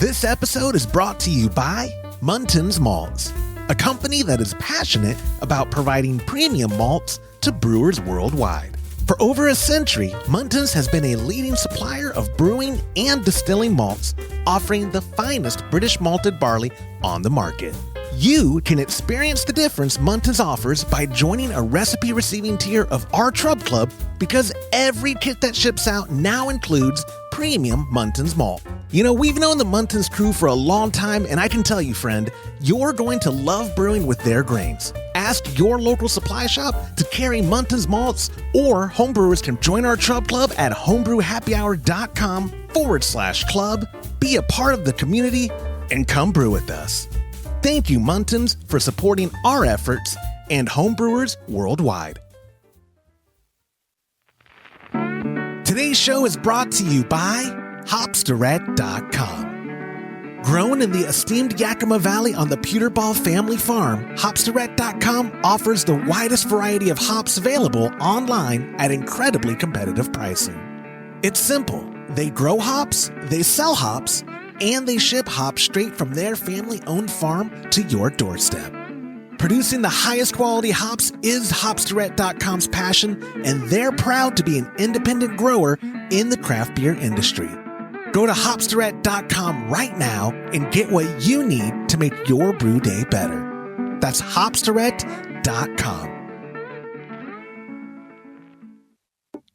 This episode is brought to you by Muntins Malts, a company that is passionate about providing premium malts to brewers worldwide. For over a century, Muntins has been a leading supplier of brewing and distilling malts, offering the finest British malted barley on the market. You can experience the difference Muntins offers by joining a recipe receiving tier of our Trub Club, because every kit that ships out now includes premium Muntins malt. You know, we've known the Muntins crew for a long time, and I can tell you, friend, you're going to love brewing with their grains. Ask your local supply shop to carry Muntins malts, or homebrewers can join our Trub Club at homebrewhappyhour.com/club, be a part of the community, and come brew with us. Thank you, Muntins, for supporting our efforts and homebrewers worldwide. Today's show is brought to you by Hopsdirect.com. Grown in the esteemed Yakima Valley on the Peterball family farm, Hopsdirect.com offers the widest variety of hops available online at incredibly competitive pricing. It's simple. They grow hops, they sell hops, and they ship hops straight from their family-owned farm to your doorstep. Producing the highest quality hops is Hopsdirect.com's passion, and they're proud to be an independent grower in the craft beer industry. Go to Hopsdirect.com right now and get what you need to make your brew day better. That's Hopsdirect.com.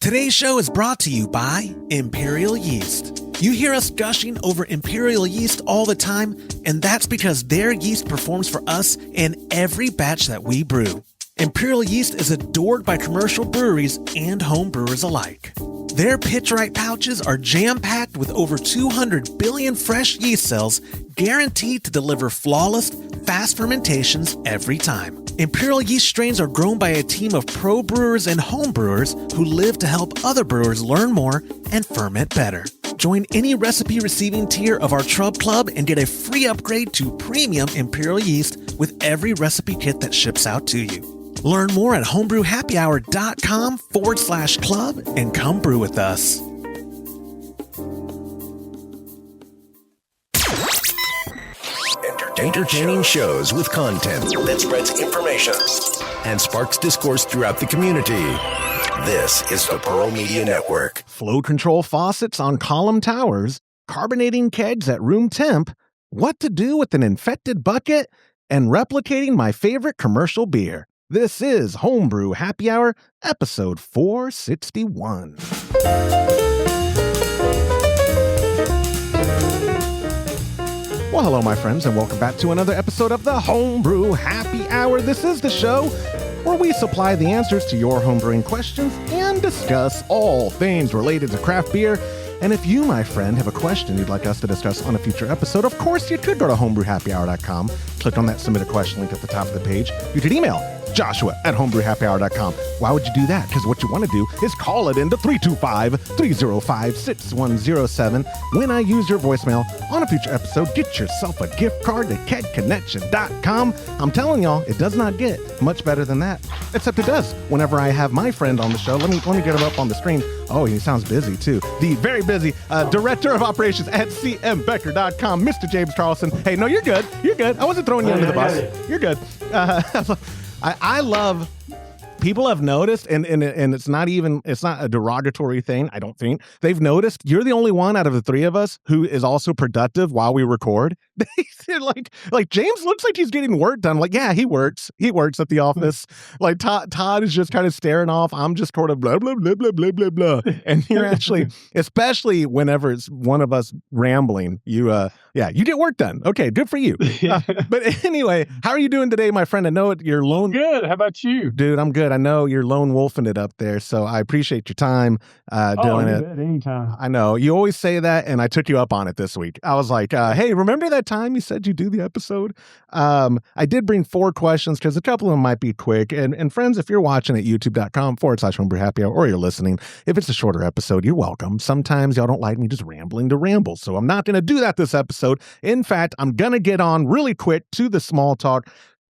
Today's show is brought to you by Imperial Yeast. You hear us gushing over Imperial Yeast all the time, and that's because their yeast performs for us in every batch that we brew. Imperial Yeast is adored by commercial breweries and home brewers alike. Their pitch-right pouches are jam-packed with over 200 billion fresh yeast cells, guaranteed to deliver flawless, fast fermentations every time. Imperial Yeast strains are grown by a team of pro brewers and home brewers who live to help other brewers learn more and ferment better. Join any recipe receiving tier of our Trub Club and get a free upgrade to premium Imperial Yeast with every recipe kit that ships out to you. Learn more at homebrewhappyhour.com/club and come brew with us. Entertaining shows with content that spreads information and sparks discourse throughout the community. This is the Pearl Media Network. Flow control faucets on column towers, carbonating kegs at room temp, what to do with an infected bucket, and replicating my favorite commercial beer. This is Homebrew Happy Hour, episode 461. Well, hello, my friends, and welcome back to another episode of the Homebrew Happy Hour. This is the show where we supply the answers to your homebrewing questions and discuss all things related to craft beer. And if you, my friend, have a question you'd like us to discuss on a future episode, of course, you could go to homebrewhappyhour.com, click on that submit a question link at the top of the page. You could email Joshua@homebrewhappyhour.com. Why would you do that? Because what you want to do is call it into 325-305-6107. When I use your voicemail on a future episode, get yourself a gift card to kegconnection.com. I'm telling y'all, it does not get much better than that. Except it does whenever I have my friend on the show. Let me get him up on the screen. Oh, he sounds busy too. The very busy Director of Operations at cmbecker.com, Mr. James Carlson. Hey, no, you're good. You're good. I wasn't throwing you under the bus. You're good. I love, people have noticed, and it's not a derogatory thing, I don't think. They've noticed you're the only one out of the three of us who is also productive while we record. like James looks like he's getting work done. Like, yeah, he works at the office. Like Todd is just kind of staring off. I'm just sort of blah, blah, blah, blah, blah, blah, blah. And you're actually, especially whenever it's one of us rambling, you get work done. Okay, good for you. But anyway, how are you doing today, my friend? I know you're lone. Good. How about you? Dude, I'm good. I know you're lone wolfing it up there, so I appreciate your time doing it. Anytime. I know. You always say that, and I took you up on it this week. I was like, hey, remember that time you said you'd do the episode? I did bring 4 questions because a couple of them might be quick. And friends, if you're watching at youtube.com/homebrew happy hour, or you're listening, if it's a shorter episode, you're welcome. Sometimes y'all don't like me just rambling to ramble, so I'm not going to do that this episode. In fact, I'm going to get on really quick to the small talk.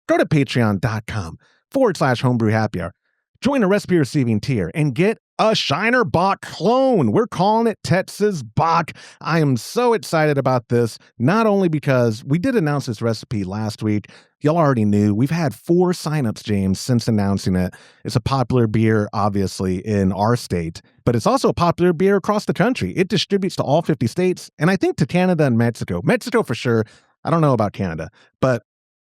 Go to patreon.com/homebrew happy hour. Join a recipe receiving tier and get a Shiner Bock clone. We're calling it Texas Bock. I am so excited about this, not only because we did announce this recipe last week. Y'all already knew. We've had 4 signups, James, since announcing it. It's a popular beer, obviously, in our state, but it's also a popular beer across the country. It distributes to all 50 states, and I think to Canada and Mexico. Mexico for sure. I don't know about Canada, but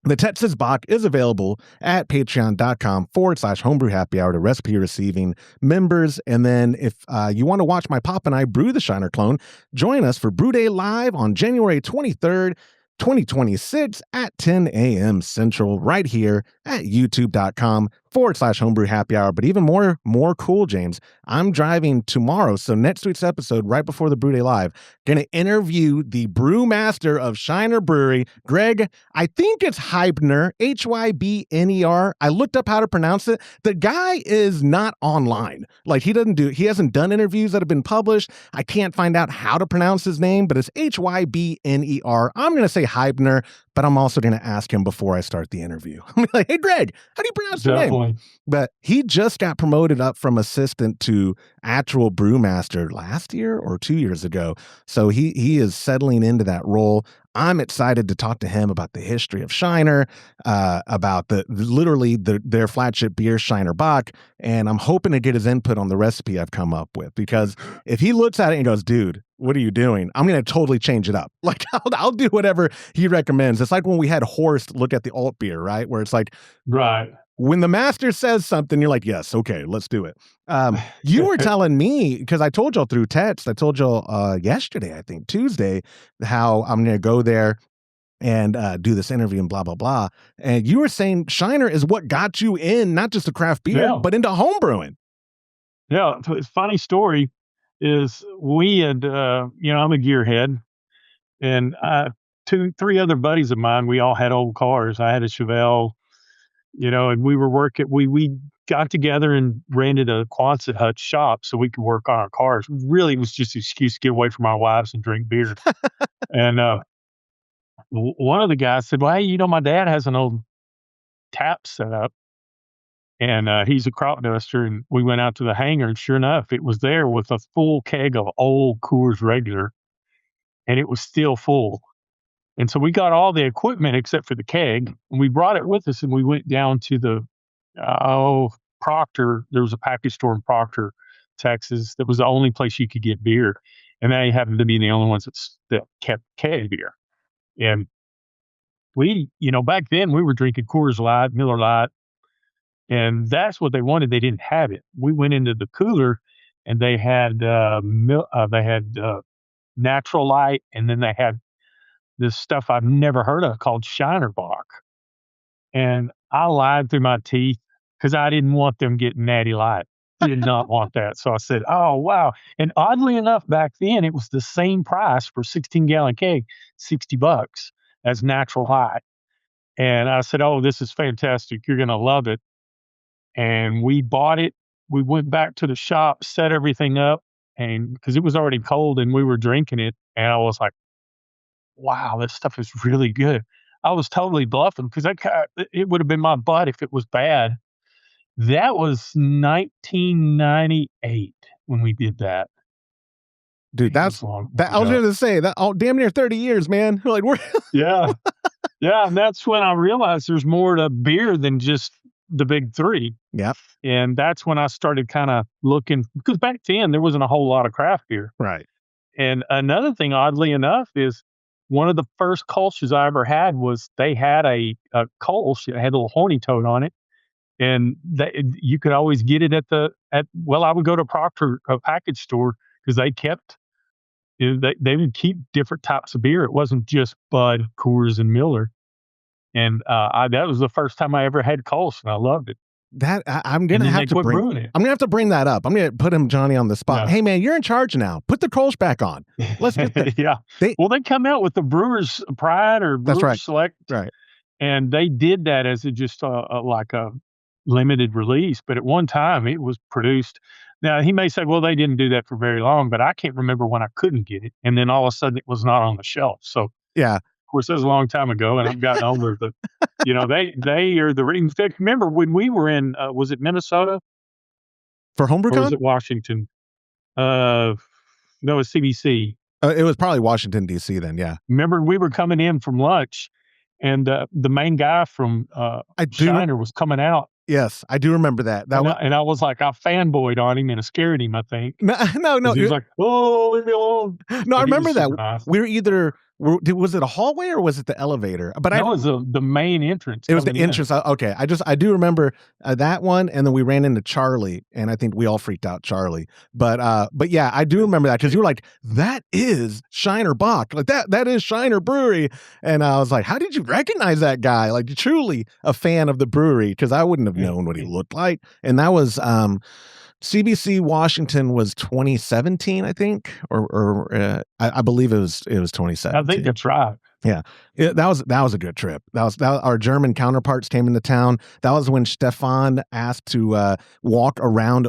the Texas Bock is available at patreon.com/homebrew happy hour to recipe receiving members. And then if you want to watch my pop and I brew the Shiner clone, join us for Brew Day Live on January 23rd, 2026 at 10 a.m. Central, right here at youtube.com/homebrew happy hour. But even more cool, James, I'm driving tomorrow. So next week's episode, right before the Brew Day Live, going to interview the brewmaster of Shiner Brewery, Greg. I think it's Hybner, Hybner. I looked up how to pronounce it. The guy is not online. Like he hasn't done interviews that have been published. I can't find out how to pronounce his name, but it's Hybner. I'm going to say Hybner, but I'm also going to ask him before I start the interview. I'm like, hey, Greg, how do you pronounce your name? But he just got promoted up from assistant to actual brewmaster last year or 2 years ago. So he is settling into that role. I'm excited to talk to him about the history of Shiner, about their flagship beer, Shiner Bock, and I'm hoping to get his input on the recipe I've come up with, because if he looks at it and goes, dude, what are you doing? I'm going to totally change it up. Like I'll do whatever he recommends. It's like when we had Horst look at the alt beer, right? Where it's like, right. When the master says something, you're like, yes, okay, let's do it. You were telling me, because I told y'all through text, I told y'all yesterday, I think Tuesday, how I'm going to go there and do this interview and blah, blah, blah. And you were saying Shiner is what got you in, not just to craft beer, but into home brewing. Yeah. It's a funny story is we had, I'm a gearhead, and 3 other buddies of mine, we all had old cars. I had a Chevelle, and we were working, we got together and rented a Quonset hut shop so we could work on our cars. Really, it was just an excuse to get away from our wives and drink beer. And one of the guys said, well, hey, my dad has an old tap set up, and he's a crop duster. And we went out to the hangar, and sure enough, it was there with a full keg of old Coors Regular, and it was still full. And so we got all the equipment except for the keg, and we brought it with us, and we went down to the Proctor. There was a package store in Proctor, Texas. That was the only place you could get beer, and they happened to be the only ones that kept keg beer. And we, back then we were drinking Coors Light, Miller Lite, and that's what they wanted. They didn't have it. We went into the cooler, and they had Natural Light, and then they had this stuff I've never heard of called Shiner Bock. And I lied through my teeth because I didn't want them getting Natty Light. I did not want that. So I said, oh, wow. And oddly enough, back then, it was the same price for 16-gallon keg, $60 as Natural Light. And I said, oh, this is fantastic. You're going to love it. And we bought it. We went back to the shop, set everything up, and because it was already cold and we were drinking it. And I was like, wow, this stuff is really good. I was totally bluffing because it would have been my butt if it was bad. That was 1998 when we did that. Dude, that's long. I was going to say that damn near 30 years, man. Like yeah. And that's when I realized there's more to beer than just the big 3. Yep. And that's when I started kind of looking, because back then there wasn't a whole lot of craft beer. Right. And another thing, oddly enough, is one of the first Kolsch's I ever had was they had a Kolsch. It had a little horny toad on it. And you could always get it I would go to Proctor, a package store, because they would keep different types of beer. It wasn't just Bud, Coors, and Miller. And that was the first time I ever had Kolsch, and I loved it. That I'm gonna have to bring that up. I'm gonna put Johnny on the spot. Yeah. Hey man, you're in charge now. Put the Kolsch back on. Let's get that. Yeah. They come out with the Brewer's Pride or Brewer's Select, right? And they did that as just like a limited release. But at one time, it was produced. Now he may say, well, they didn't do that for very long, but I can't remember when I couldn't get it, and then all of a sudden it was not on the shelf. So yeah. Of course, that was a long time ago, and I've gotten older. But they are the. In fact, remember when we were in? Was it Minnesota? For Homebrew or was Con? it Washington? No, it's CBC. It was probably Washington, D.C. then, yeah. Remember, we were coming in from lunch, and the main guy from I do. Shiner was coming out. Yes, I do remember that. And I was like, I fanboyed on him and it scared him, I think. No. He was like, "Oh, leave me alone." No, I remember that. Nice. We were either was it a hallway or was it the elevator? But it was the main entrance. It was the entrance. Okay, I do remember that one, and then we ran into Charlie, and I think we all freaked out Charlie. But yeah, I do remember that because you were like, "That is Shiner Bock, like that is Shiner Brewery," and I was like, "How did you recognize that guy? Like, truly a fan of the brewery?" Because I wouldn't have known what he looked like, and that was CBC Washington was 2017, I think, or I believe it was 2017. I think that's right. Yeah, that was a good trip. That was our German counterparts came into town. That was when Stefan asked to walk around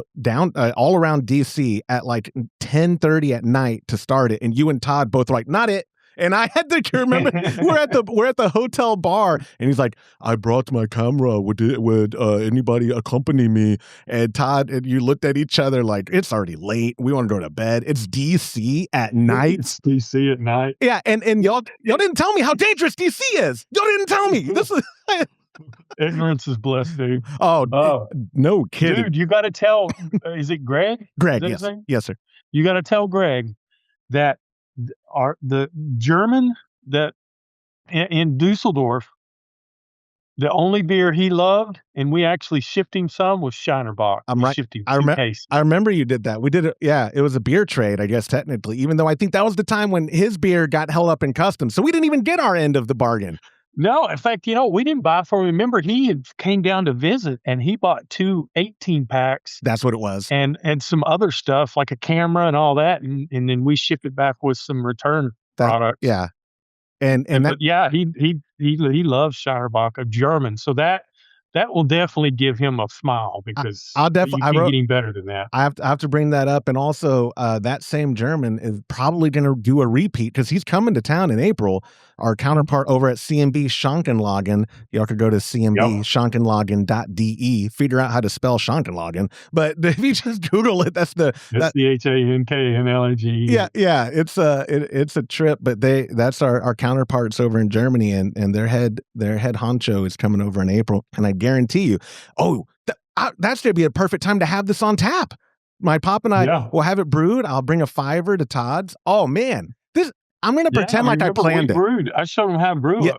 all around DC at like 10:30 at night to start it, and you and Todd both were like, "Not it." And I had to remember we're at the hotel bar, and he's like, "I brought my camera. Would anybody accompany me?" And Todd and you looked at each other like, "It's already late. We want to go to bed. It's DC at night." It's DC at night. Yeah, and y'all didn't tell me how dangerous DC is. Y'all didn't tell me. This is ignorance is bliss, dude. Oh, no kidding, dude. You got to tell. Is it Greg? Greg, yes, sir. You got to tell Greg that the German that in Dusseldorf, the only beer he loved, and we actually shipped him some, was Shiner Bock. I'm right. I remember you did that. We did it. Yeah, it was a beer trade, I guess, technically, even though I think that was the time when his beer got held up in customs. So we didn't even get our end of the bargain. No, in fact, we didn't buy for him. Remember, he came down to visit, and he bought 2 18-packs. That's what it was. And some other stuff, like a camera and all that, and then we shipped it back with some return products. Yeah. And that, yeah, he loves Shiner Bock, a German. So that will definitely give him a smile, because I'll definitely you can't get any better than that. I have to bring that up, and also that same German is probably going to do a repeat because he's coming to town in April. Our counterpart over at CMB Schankenlagen, y'all could go to cmbschankenlagen.de, figure out how to spell Schankenlagen. But if you just Google it, that's the Schankenlagen. Yeah, it's a trip. But that's our counterparts over in Germany, and their head honcho is coming over in April, and I guarantee you, that's going to be a perfect time to have this on tap. My pop and I will have it brewed. I'll bring a $5 to Todd's. Oh man, I'm going to pretend like I planned it. Brewed. I showed them how to brew it.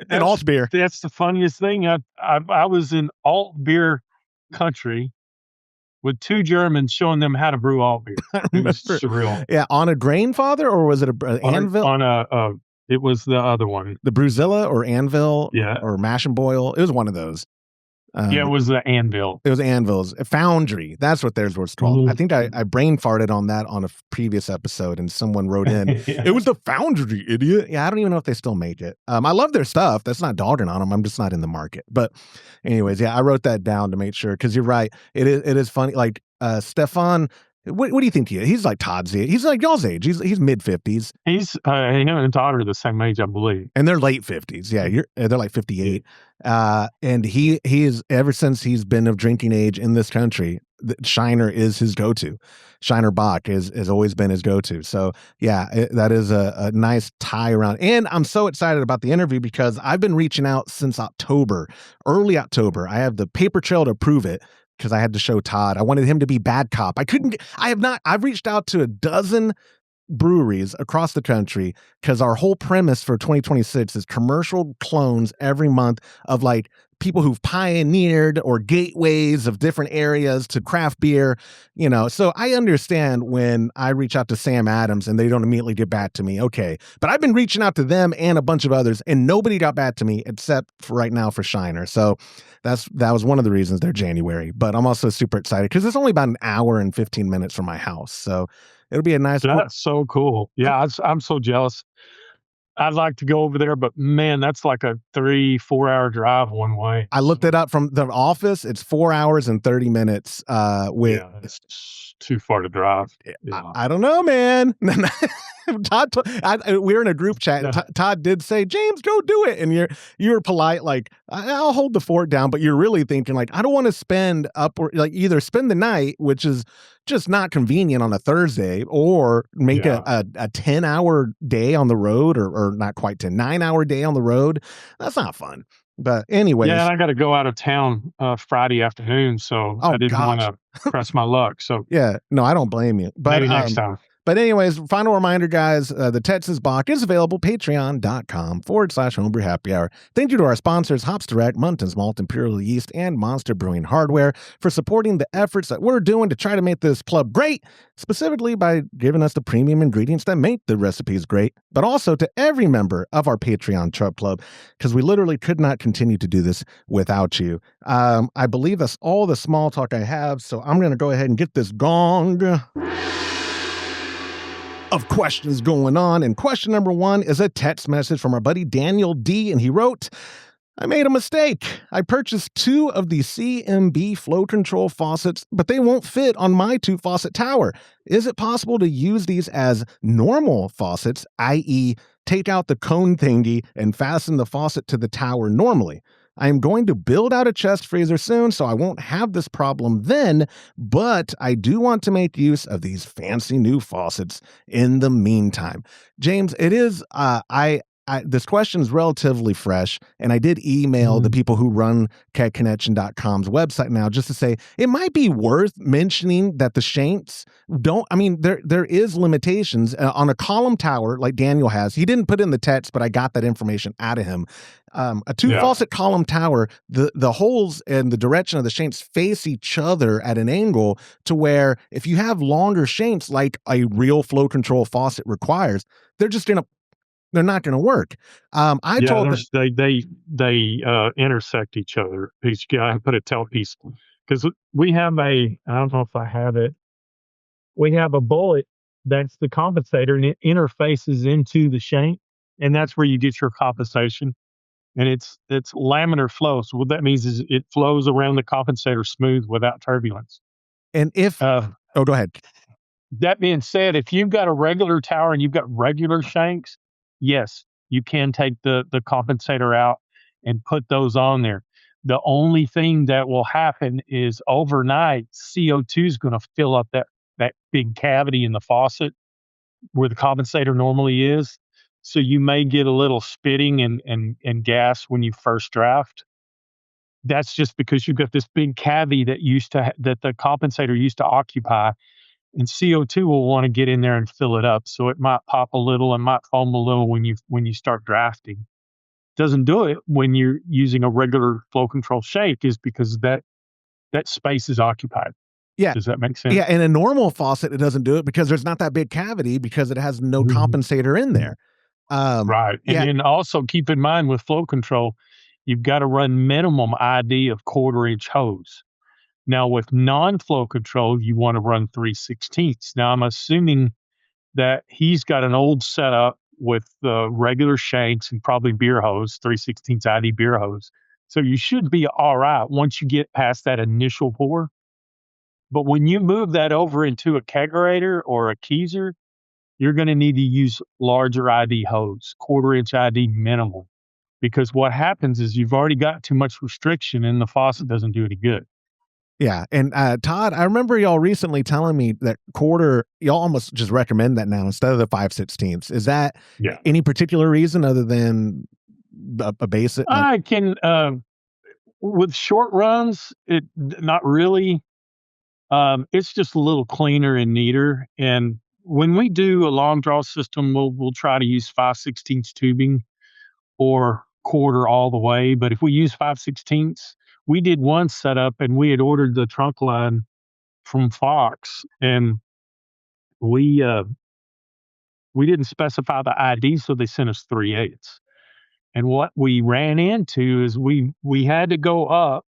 And alt beer. That's the funniest thing. I was in alt beer country with 2 Germans showing them how to brew alt beer. It was surreal. Yeah, on a grain father, or was it anvil? It was the other one. The Brewzilla or Anvil, or Mash and Boil. It was one of those. It was the Anvil. It was Anvil's Foundry. That's what theirs was called. I think I brain farted on that on a previous episode, and someone wrote in, "It was the Foundry, idiot." Yeah, I don't even know if they still make it. I love their stuff. That's not dogging on them. I'm just not in the market. But anyways, yeah, I wrote that down to make sure, because you're right. It is funny. Like Stefan. What do you think he is? He's like Todd's age. He's like y'all's age. He's mid-50s. He's him and Todd are the same age, I believe. And they're late 50s. Yeah, they're like 58. And he is, ever since he's been of drinking age in this country, Shiner is his go-to. Shiner Bock has always been his go-to. So yeah, that is a nice tie around. And I'm so excited about the interview because I've been reaching out since early October. I have the paper trail to prove it, because I had to show Todd. I wanted him to be bad cop. I've reached out to a dozen breweries across the country, because our whole premise for 2026 is commercial clones every month of like people who've pioneered or gateways of different areas to craft beer, So I understand when I reach out to Sam Adams and they don't immediately get back to me. Okay. But I've been reaching out to them and a bunch of others, and nobody got back to me except for right now for Shiner. So that was one of the reasons they're January. But I'm also super excited because it's only about an hour and 15 minutes from my house. So it'll be a nice. That's so cool. Yeah, I'm so jealous. I'd like to go over there, but man, that's like a 3-4 hour drive one way. I looked it up from the office. It's 4 hours and 30 minutes. It's too far to drive. Yeah. I don't know, man. We were in a group chat. Yeah. Todd did say, "James, go do it," and you're polite, like, "I'll hold the fort down," but you're really thinking, like, I don't want to spend like either spend the night, which is just not convenient on a Thursday, or make a 10-hour day on the road, or not quite 10, 9-hour day on the road. That's not fun. But anyways, Yeah, and I got to go out of town Friday afternoon, so I didn't want to press my luck. So yeah, no, I don't blame you. But maybe next time. But anyways, final reminder, guys, the Texas Bach is available, patreon.com/homebrew happy hour. Thank you to our sponsors, Hops Direct, Muntins Malt, Imperial Yeast, and Monster Brewing Hardware for supporting the efforts that we're doing to try to make this club great, specifically by giving us the premium ingredients that make the recipes great, but also to every member of our Patreon Chub Club, because we literally could not continue to do this without you. I believe that's all the small talk I have, so I'm going to go ahead and get this gong of questions going on. And question number 1 is a text message from our buddy Daniel D. And he wrote, I made a mistake. I purchased 2 of the CMB flow control faucets, but they won't fit on my 2-faucet tower. Is it possible to use these as normal faucets, i.e., take out the cone thingy and fasten the faucet to the tower normally? I am going to build out a chest freezer soon, so I won't have this problem then, but I do want to make use of these fancy new faucets in the meantime. James, it is, this question is relatively fresh, and I did email the people who run kegconnection.com's website now just to say it might be worth mentioning that the shanks there is limitations on a column tower like Daniel has. He didn't put in the text, but I got that information out of him. A 2-faucet column tower, the holes and the direction of the shanks face each other at an angle to where if you have longer shanks like a real flow control faucet requires, they're not going to work. They intersect each other. I put a tail piece because we have I don't know if I have it. We have a bullet that's the compensator, and it interfaces into the shank, and that's where you get your compensation. And it's laminar flow. So what that means is it flows around the compensator smooth without turbulence. And if go ahead. That being said, if you've got a regular tower and you've got regular shanks, yes, you can take the compensator out and put those on there. The only thing that will happen is overnight, CO2 is going to fill up that big cavity in the faucet where the compensator normally is. So you may get a little spitting and gas when you first draft. That's just because you've got this big cavity that the compensator used to occupy, and CO2 will want to get in there and fill it up. So it might pop a little and might foam a little when you start drafting. Doesn't do it when you're using a regular flow control shank, is because that space is occupied. Yeah. Does that make sense? Yeah. In a normal faucet, it doesn't do it because there's not that big cavity because it has no compensator in there. Right. And then also keep in mind with flow control, you've got to run minimum ID of 1/4-inch hose. Now with non-flow control, you want to run 3/16. Now I'm assuming that he's got an old setup with regular shanks and probably beer hose, 3/16 ID beer hose. So you should be all right once you get past that initial pour. But when you move that over into a kegerator or a keezer, you're going to need to use larger ID hose, 1/4-inch ID minimum, because what happens is you've already got too much restriction and the faucet doesn't do any good. Yeah. And Todd, I remember y'all recently telling me that y'all almost just recommend that now instead of the 5/16. Is that any particular reason other than a basic? I can, with short runs, not really. It's just a little cleaner and neater. And when we do a long draw system, we'll try to use 5/16 tubing or 1/4 all the way. But if we use 5/16, we did one setup and we had ordered the trunk line from Fox, and we didn't specify the ID, so they sent us 3/8. And what we ran into is we had to go up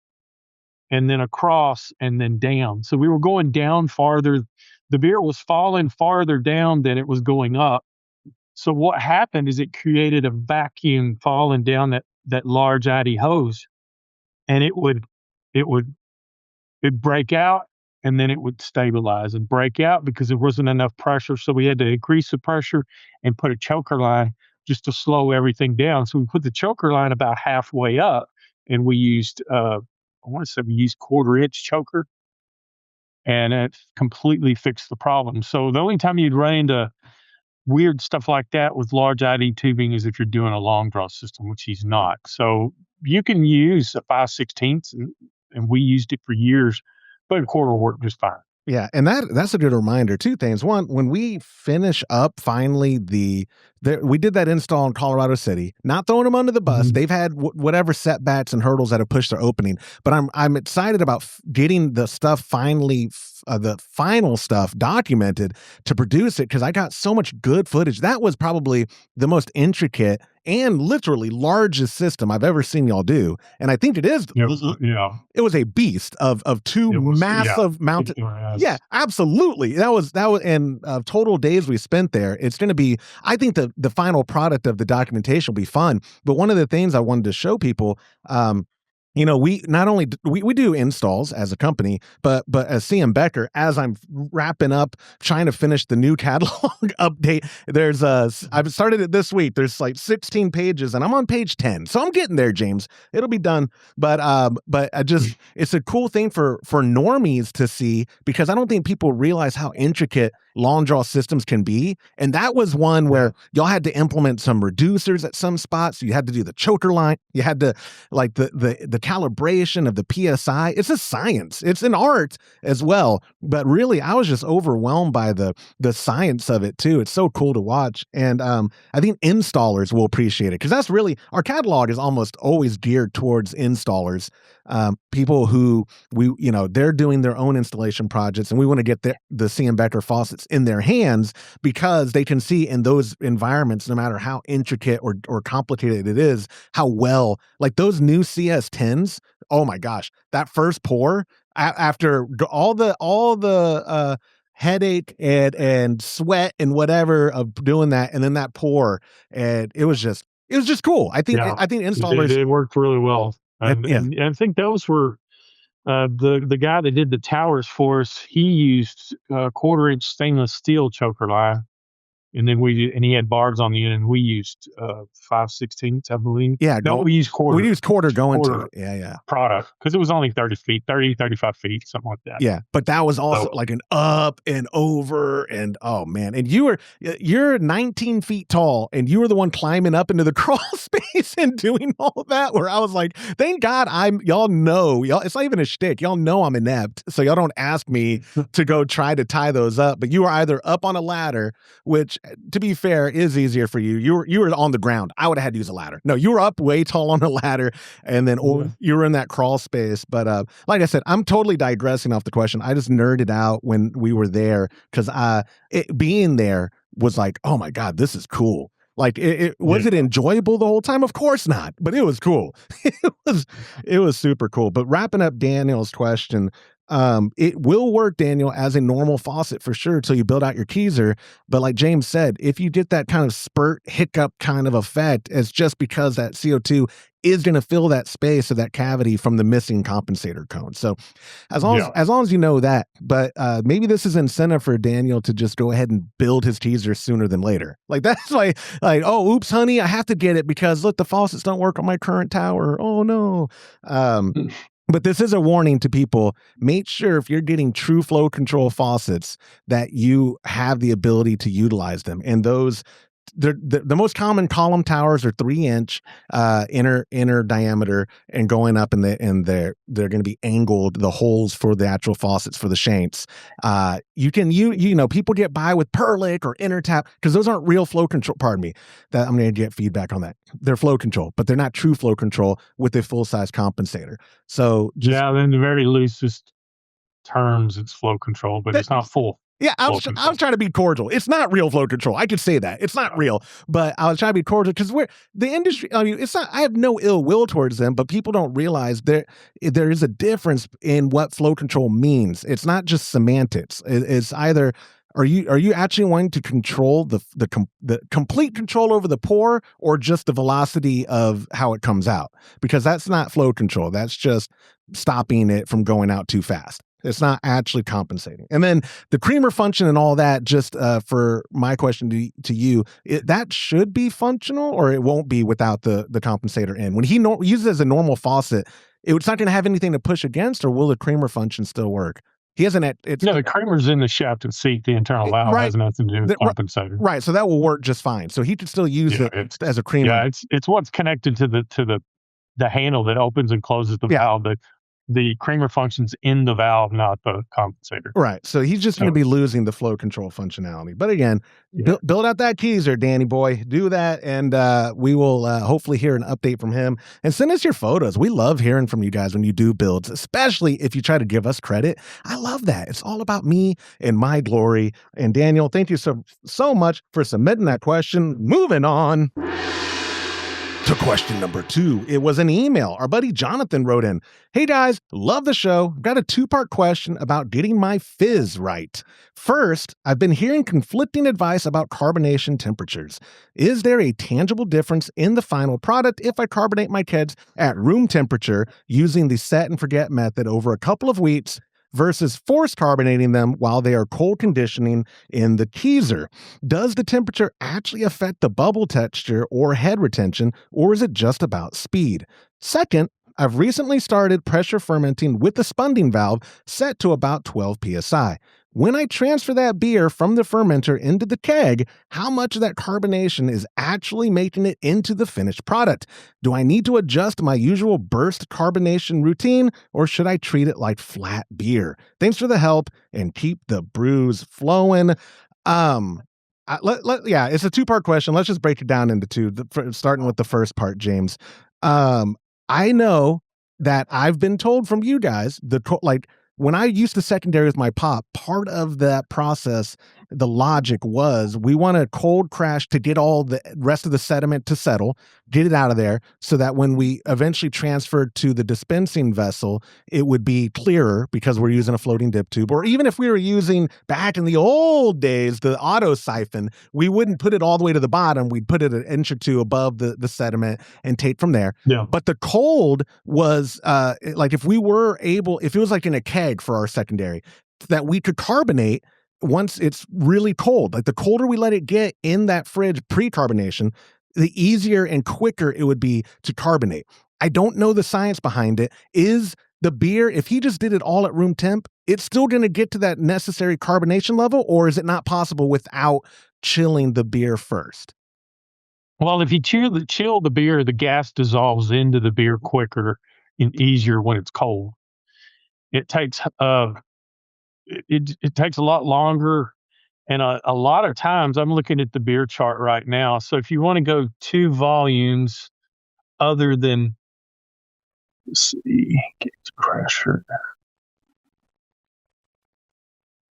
and then across and then down. So we were going down farther. The beer was falling farther down than it was going up. So what happened is it created a vacuum falling down that large ID hose, and it'd break out and then it would stabilize and break out because there wasn't enough pressure. So we had to increase the pressure and put a choker line just to slow everything down. So we put the choker line about halfway up, and we used, I want to say we used 1/4-inch choker, and it completely fixed the problem. So the only time you'd run into weird stuff like that with large ID tubing is if you're doing a long draw system, which he's not. So you can use a 5/16, and we used it for years, but a quarter worked just fine. Yeah, and that's a good reminder. Two things. One, when we finish up finally we did that install in Colorado City, not throwing them under the bus. Mhm. They've had whatever setbacks and hurdles that have pushed their opening, but I'm excited about getting the stuff finally, the final stuff documented to produce it, because I got so much good footage. That was probably the most intricate and literally largest system I've ever seen y'all do, and I think it is. Yeah. It was a beast of two massive mountain. Yeah, absolutely. That was and total days we spent there. It's going to be, I think the final product of the documentation will be fun. But one of the things I wanted to show people, we not only we do installs as a company, but as CM Becker, as I'm wrapping up, trying to finish the new catalog update, I've started it this week. There's like 16 pages, and I'm on page 10, so I'm getting there, James. It'll be done. But it's a cool thing for normies to see, because I don't think people realize how intricate long draw systems can be. And that was one where y'all had to implement some reducers at some spots. You had to do the choker line. You had to, like, the calibration of the PSI. It's a science. It's an art as well. But really, I was just overwhelmed by the science of it too. It's so cool to watch. And I think installers will appreciate it, because that's really, our catalog is almost always geared towards installers. People who they're doing their own installation projects, and we want to get the CM Becker faucets in their hands, because they can see in those environments, no matter how intricate or complicated it is, how well, like those new CS10s. Oh my gosh, that first pour after all the headache and sweat and whatever of doing that, and then that pour, and it was just cool. I think installers, it worked really well. And I think those were the guy that did the towers for us. He used 1/4-inch stainless steel choker line, and then he had bars on the end, and we used 5/16, I believe. Yeah, we used quarter. We used quarter going to it. Yeah. Product, because it was only 35 feet, something like that. Yeah, but that was also like an up and over, and oh man, and you're 19 feet tall, and you were the one climbing up into the crawl space and doing all of that. Where I was like, thank God y'all know, it's not even a shtick. Y'all know I'm inept, so y'all don't ask me to go try to tie those up. But you were either up on a ladder, which, to be fair, is easier for you. You were on the ground. I would have had to use a ladder. No, you were up way tall on a ladder, and then you were in that crawl space. But like I said, I'm totally digressing off the question. I just nerded out when we were there, because being there was like, oh my God, this is cool. Like, was it enjoyable the whole time? Of course not, but it was cool. It was super cool. But wrapping up Daniel's question, it will work, Daniel, as a normal faucet for sure till you build out your keezer. But like James said, if you get that kind of spurt hiccup kind of effect, it's just because that CO2 is going to fill that space of that cavity from the missing compensator cone. So as long as you know that, but maybe this is incentive for Daniel to just go ahead and build his keezer sooner than later. Like, that's like, oh, oops, honey, I have to get it because look, the faucets don't work on my current tower. Oh no. But this is a warning to people. Make sure if you're getting true flow control faucets that you have the ability to utilize them. And those, the most common column towers are 3-inch inner diameter and going up, and they're going to be angled, the holes for the actual faucets for the shanks. You can people get by with Perlick or Intertap because those aren't real flow control. Pardon me, that I'm going to get feedback on that. They're flow control, but they're not true flow control with a full size compensator. So then the very loosest terms, it's flow control, but it's not full. Yeah, I was trying to be cordial. It's not real flow control. I could say that. It's not real, but I was trying to be cordial because the industry, I mean, it's not, I have no ill will towards them, but people don't realize there is a difference in what flow control means. It's not just semantics. It's either, are you actually wanting to control the complete control over the pour, or just the velocity of how it comes out? Because that's not flow control. That's just stopping it from going out too fast. It's not actually compensating. And then the creamer function and all that, just for my question to you, that should be functional, or it won't be without the compensator in. When he uses it as a normal faucet, it's not going to have anything to push against, or will the creamer function still work? He hasn't. No, the creamer's in the shaft and seat. The internal valve has nothing to do with the compensator. Right. So that will work just fine. So he could still use it as a creamer. Yeah, it's what's connected to the handle that opens and closes the valve. The creamer functions in the valve, not the compensator. Right. So he's just going to be losing the flow control functionality. But again, build out that keezer, Danny boy. Do that, and we will hopefully hear an update from him. And send us your photos. We love hearing from you guys when you do builds, especially if you try to give us credit. I love that. It's all about me and my glory. And Daniel, thank you so much for submitting that question. Moving on to question number 2. It was an email. Our buddy Jonathan wrote in, "Hey guys, love the show. Got a 2-part question about getting my fizz right. First, I've been hearing conflicting advice about carbonation temperatures. Is there a tangible difference in the final product if I carbonate my kegs at room temperature using the set and forget method over a couple of weeks versus force carbonating them while they are cold conditioning in the keezer? Does the temperature actually affect the bubble texture or head retention, or is it just about speed? Second, I've recently started pressure fermenting with the spunding valve set to about 12 psi. When I transfer that beer from the fermenter into the keg, how much of that carbonation is actually making it into the finished product? Do I need to adjust my usual burst carbonation routine, or should I treat it like flat beer? Thanks for the help, and keep the brews flowing." It's a 2-part question. Let's just break it down into 2, starting with the first part, James. I know that I've been told from you guys, when I used the secondary with my pop, part of that process, the logic was we want to cold crash to get all the rest of the sediment to settle, get it out of there, so that when we eventually transferred to the dispensing vessel, it would be clearer because we're using a floating dip tube. Or even if we were using, back in the old days, the auto siphon, we wouldn't put it all the way to the bottom. We'd put it an inch or two above the sediment and take from there. Yeah. But the cold was if it was like in a keg for our secondary, that we could carbonate once it's really cold. Like the colder we let it get in that fridge pre-carbonation, the easier and quicker it would be to carbonate. I don't know the science behind it. Is the beer, if he just did it all at room temp, it's still going to get to that necessary carbonation level, or is it not possible without chilling the beer first? Well, if you chill the beer, the gas dissolves into the beer quicker and easier when it's cold. It takes it takes a lot longer, and a lot of times I'm looking at the beer chart right now. So if you want to go 2 volumes other than, let's see, get pressure.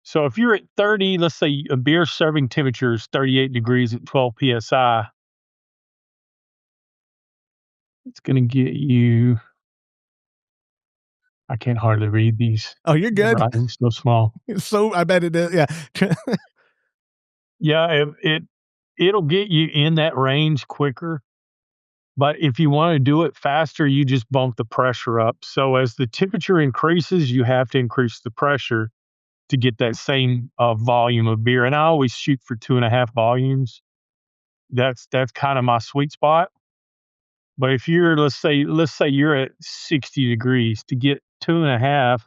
So if you're at 30, let's say a beer serving temperature is 38 degrees at 12 psi, it's going to get you, I can't hardly read these. Oh, you're good. It's so small. So I bet it is. Yeah. Yeah, it'll get you in that range quicker. But if you want to do it faster, you just bump the pressure up. So as the temperature increases, you have to increase the pressure to get that same volume of beer. And I always shoot for 2.5 volumes. That's kind of my sweet spot. But if you're, let's say you're at 60 degrees, to get 2.5,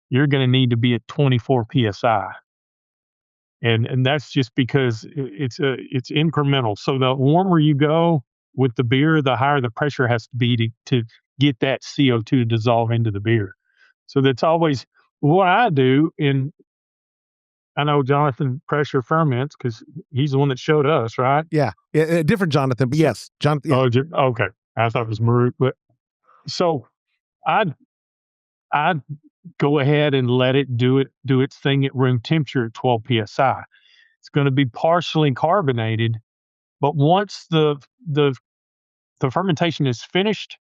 you're going to need to be at 24 psi. And that's just because it's incremental. So the warmer you go with the beer, the higher the pressure has to be to get that CO2 to dissolve into the beer. So that's always what I do. And I know Jonathan pressure ferments because he's the one that showed us, right? Yeah. Different Jonathan, but yes, Jonathan. Yeah. Oh, okay. I thought it was Maruk. But so I'd go ahead and let it do its thing at room temperature at 12 psi. It's going to be partially carbonated, but once the fermentation is finished,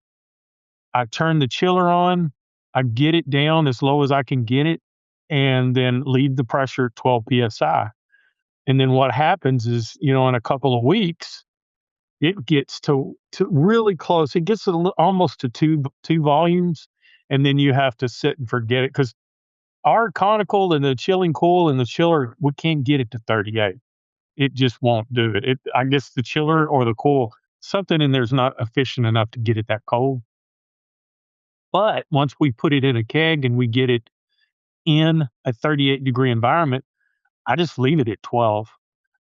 I turn the chiller on, I get it down as low as I can get it, and then leave the pressure at 12 psi. And then what happens is, in a couple of weeks, it gets to really close. It gets almost to two volumes, and then you have to sit and forget it, because our conical and the chilling coil and the chiller, we can't get it to 38. It just won't do it. I guess the chiller or the coil, something in there's not efficient enough to get it that cold. But once we put it in a keg and we get it in a 38-degree environment, I just leave it at 12.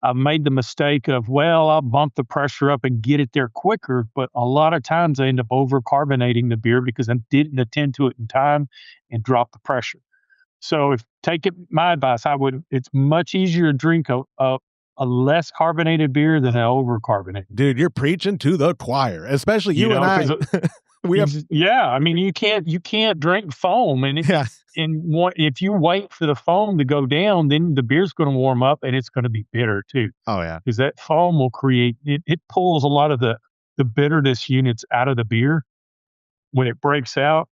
I've made the mistake of, well, I'll bump the pressure up and get it there quicker, but a lot of times I end up over-carbonating the beer because I didn't attend to it in time and drop the pressure. So my advice, it's much easier to drink a less carbonated beer than an over-carbonated. Dude, you're preaching to the choir, especially you and I. I mean, you can't drink foam, and if you wait for the foam to go down, then the beer's going to warm up and it's going to be bitter too. Oh yeah, because that foam will create it pulls a lot of the bitterness units out of the beer when it breaks out.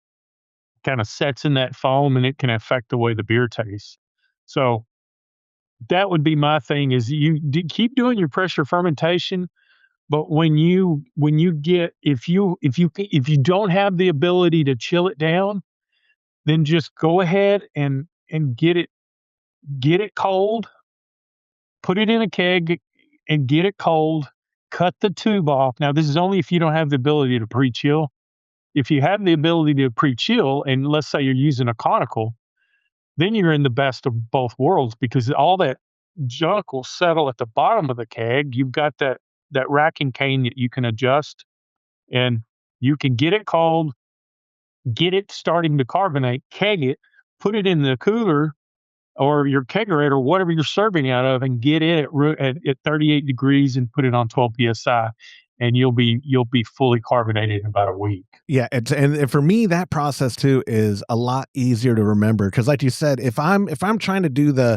Kind of sets in that foam, and it can affect the way the beer tastes. So that would be my thing: is keep doing your pressure fermentation. But when you get if you don't have the ability to chill it down, then just go ahead and get it cold, put it in a keg and get it cold, cut the tube off. Now this is only if you don't have the ability to pre-chill. If you have the ability to pre-chill, and let's say you're using a conical, then you're in the best of both worlds because all that junk will settle at the bottom of the keg. You've got that racking cane that you can adjust, and you can get it cold, get it starting to carbonate, keg it, put it in the cooler or your kegerator or whatever you're serving out of, and get it at 38 degrees and put it on 12 psi, and you'll be fully carbonated in about a week. Yeah, and for me, that process too is a lot easier to remember because, like you said, if I'm trying to do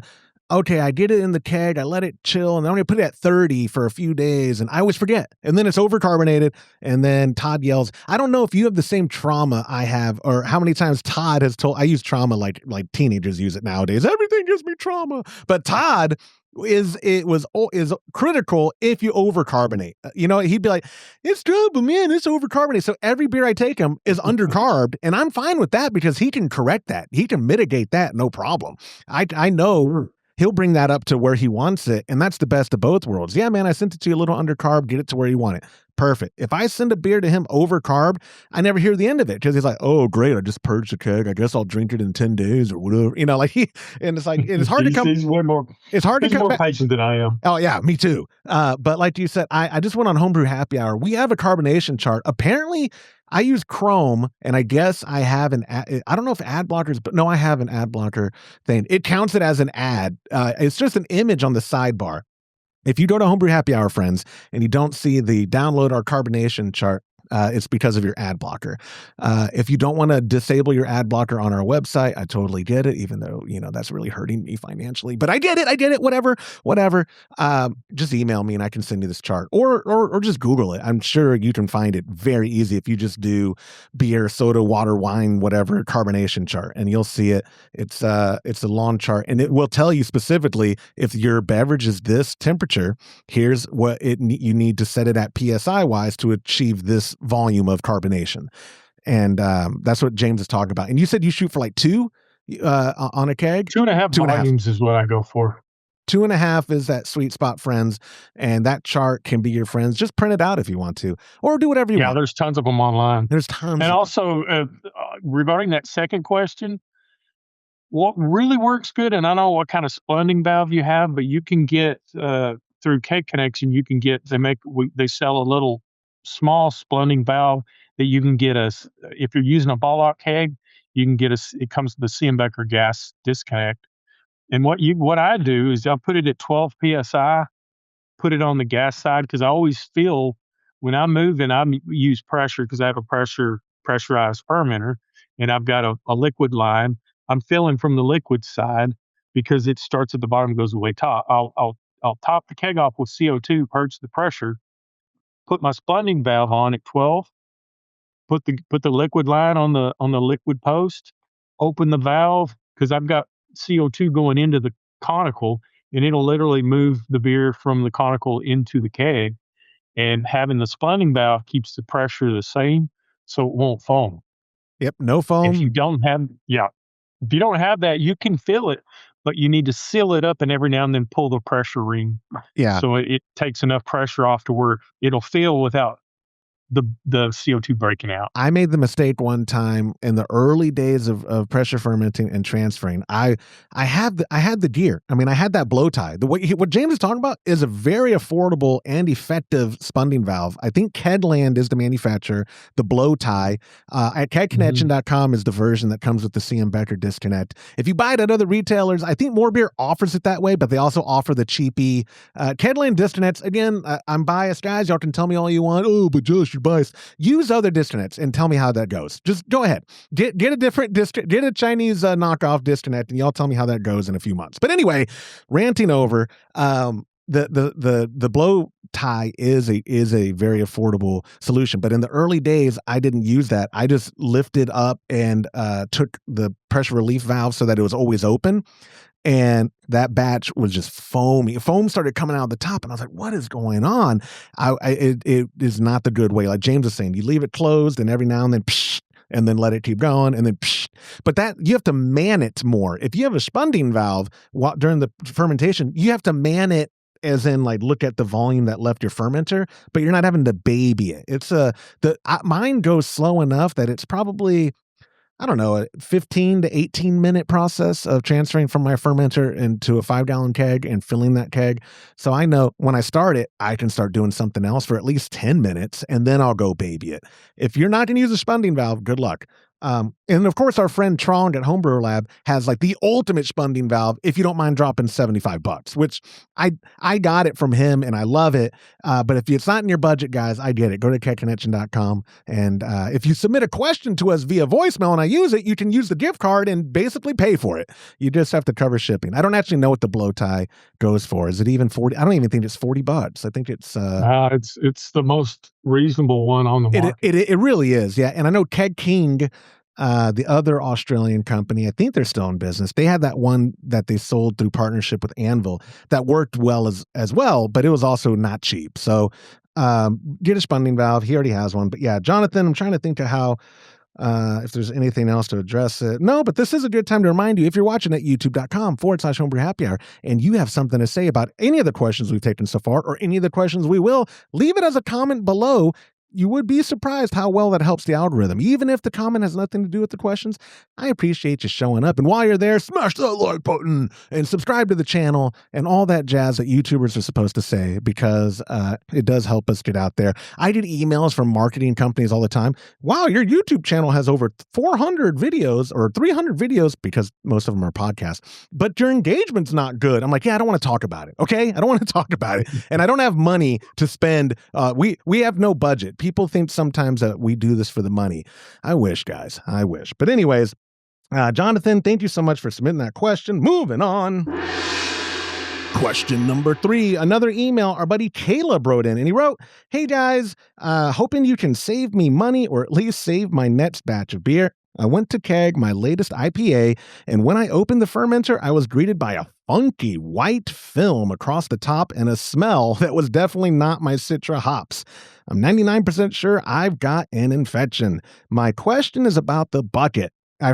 okay, I get it in the keg, I let it chill, and then I'm going to put it at 30 for a few days, and I always forget. And then it's overcarbonated, and then Todd yells. I don't know if you have the same trauma I have, or how many times Todd has told, I use trauma like teenagers use it nowadays. Everything gives me trauma. But Todd is critical if you overcarbonate. He'd be like, it's trouble, man, it's overcarbonated. So every beer I take him is undercarbed, and I'm fine with that because he can correct that. He can mitigate that, no problem. I know he'll bring that up to where he wants it, and that's the best of both worlds. Yeah, man, I sent it to you a little undercarb, get it to where you want it. Perfect. If I send a beer to him overcarb, I never hear the end of it because he's like, oh, great, I just purged the keg. I guess I'll drink it in 10 days or whatever. And it's hard to come. He's more patient than I am. Oh, yeah, me too. But like you said, I just went on Homebrew Happy Hour. We have a carbonation chart. Apparently, I use Chrome, and I guess I have I don't know if ad blockers, but no, I have an ad blocker thing. It counts it as an ad. It's just an image on the sidebar. If you go to Homebrew Happy Hour, friends, and you don't see the download our carbonation chart, it's because of your ad blocker. If you don't want to disable your ad blocker on our website, I totally get it, even though, that's really hurting me financially. But I get it, whatever. Just email me and I can send you this chart. Or just Google it. I'm sure you can find it very easy if you just do beer, soda, water, wine, whatever, carbonation chart, and you'll see it. It's a long chart, and it will tell you specifically if your beverage is this temperature, here's what you need to set it at PSI wise to achieve this volume of carbonation. And that's what James is talking about. And you said you shoot for like 2 on a keg? 2.5 volumes is what I go for. 2.5 is that sweet spot, friends. And that chart can be your friends. Just print it out if you want to, or do whatever you want. Yeah, there's tons of them online. There's tons. And also, regarding that second question, what really works good, and I don't know what kind of splending valve you have, but you can get through Keg Connection, you can get, they sell a little small splending valve that you can get if you're using a Ballock keg, you can get it comes with the Seebecker gas disconnect. And what I do is I'll put it at 12 psi, put it on the gas side, because I always feel when I'm moving, I use pressure because I have a pressurized fermenter, and I've got a liquid line. I'm filling from the liquid side because it starts at the bottom, goes away top. I'll top the keg off with CO2, purge the pressure, put my splending valve on at 12, put the liquid line on the liquid post, open the valve because I've got CO2 going into the conical, and it'll literally move the beer from the conical into the keg. And having the splending valve keeps the pressure the same, so it won't foam. Yep, no foam. If you don't have, If you don't have that, you can fill it, but you need to seal it up and every now and then pull the pressure ring. Yeah. So it takes enough pressure off to where it'll fill without the CO2 breaking out. I made the mistake one time in the early days of pressure fermenting and transferring. I had the gear. I mean, I had that blow tie. What James is talking about is a very affordable and effective spunding valve. I think Kedland is the manufacturer. The blow tie at kegconnection.com is the version that comes with the CM Becker disconnect. If you buy it at other retailers, I think More Beer offers it that way, but they also offer the cheapy Kedland disconnects. Again, I'm biased, guys. Y'all can tell me all you want. Oh, but Josh, you're biased. Use other disconnects and tell me how that goes. Just go ahead. Get a different get a Chinese knockoff disconnect, and y'all tell me how that goes in a few months. But anyway, ranting over. The blow tie is a very affordable solution, but in the early days, I didn't use that. I just lifted up and took the pressure relief valve so that it was always open. And that batch was just foamy. Foam started coming out of the top, and I was like, "What is going on?" It is not the good way. Like James is saying, you leave it closed, and every now and then, psh, and then let it keep going, and then, psh. But that you have to man it more. If you have a spunding valve during the fermentation, you have to man it. As in, like, look at the volume that left your fermenter, but you're not having to baby it. It's mine goes slow enough that it's probably, I don't know, a 15 to 18 minute process of transferring from my fermenter into a 5-gallon keg and filling that keg. So I know when I start it, I can start doing something else for at least 10 minutes, and then I'll go baby it. If you're not going to use a spunding valve, good luck. And of course, our friend Trong at Homebrew Lab has like the ultimate spunding valve, if you don't mind dropping $75, which I got it from him and I love it. But if it's not in your budget, guys, I get it. Go to kegconnection.com. And if you submit a question to us via voicemail and I use it, you can use the gift card and basically pay for it. You just have to cover shipping. I don't actually know what the blow tie goes for. Is it even 40? I don't even think it's $40. I think it's it's the most reasonable one on the market. It really is. Yeah. And I know Keg King, the other Australian company, I think they're still in business. They had that one that they sold through partnership with Anvil that worked well as well, but it was also not cheap. So get a spunding valve. He already has one. But yeah, Jonathan, I'm trying to think of how, if there's anything else to address it. No, but this is a good time to remind you, if you're watching at youtube.com/Homebrew Happy Hour and you have something to say about any of the questions we've taken so far or any of the questions we will, leave it as a comment below. You would be surprised how well that helps the algorithm. Even if the comment has nothing to do with the questions, I appreciate you showing up. And while you're there, smash that like button and subscribe to the channel and all that jazz that YouTubers are supposed to say, because it does help us get out there. I get emails from marketing companies all the time. Wow, your YouTube channel has over 400 videos or 300 videos, because most of them are podcasts, but your engagement's not good. I'm like, yeah, I don't want to talk about it. Okay. I don't want to talk about it. And I don't have money to spend. We have no budget. People think sometimes that we do this for the money. I wish, guys. I wish. But anyways, Jonathan, thank you so much for submitting that question. Moving on. Question number 3, another email our buddy Caleb wrote in, and he wrote, "Hey guys, hoping you can save me money or at least save my next batch of beer. I went to Keg my latest IPA, and when I opened the fermenter, I was greeted by a funky white film across the top and a smell that was definitely not my Citra hops. I'm 99% sure I've got an infection. My question is about the bucket. I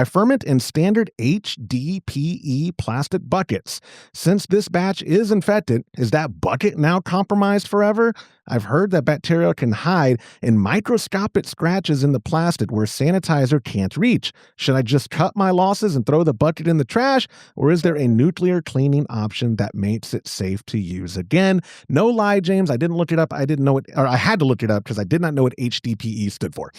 ferment in standard HDPE plastic buckets. Since this batch is infected, is that bucket now compromised forever? I've heard that bacteria can hide in microscopic scratches in the plastic where sanitizer can't reach. Should I just cut my losses and throw the bucket in the trash, or is there a nuclear cleaning option that makes it safe to use again?" No lie, James, I didn't look it up. I didn't know it, or I had to look it up because I did not know what HDPE stood for.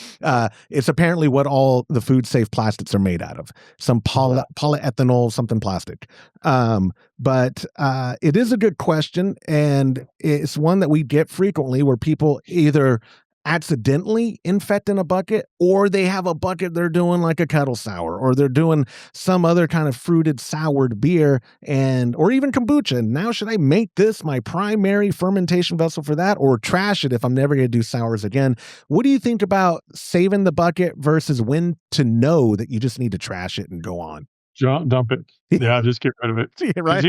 It's apparently what all the food safe plastics are made out of. Some polyethanol, something plastic. But it is a good question, and it's one that we get frequently where people either accidentally infect in a bucket, or they have a bucket they're doing like a kettle sour, or they're doing some other kind of fruited soured beer, or even kombucha. Now, should I make this my primary fermentation vessel for that, or trash it if I'm never going to do sours again? What do you think about saving the bucket versus when to know that you just need to trash it and go on? Dump it. Yeah, just get rid of it. Yeah, right.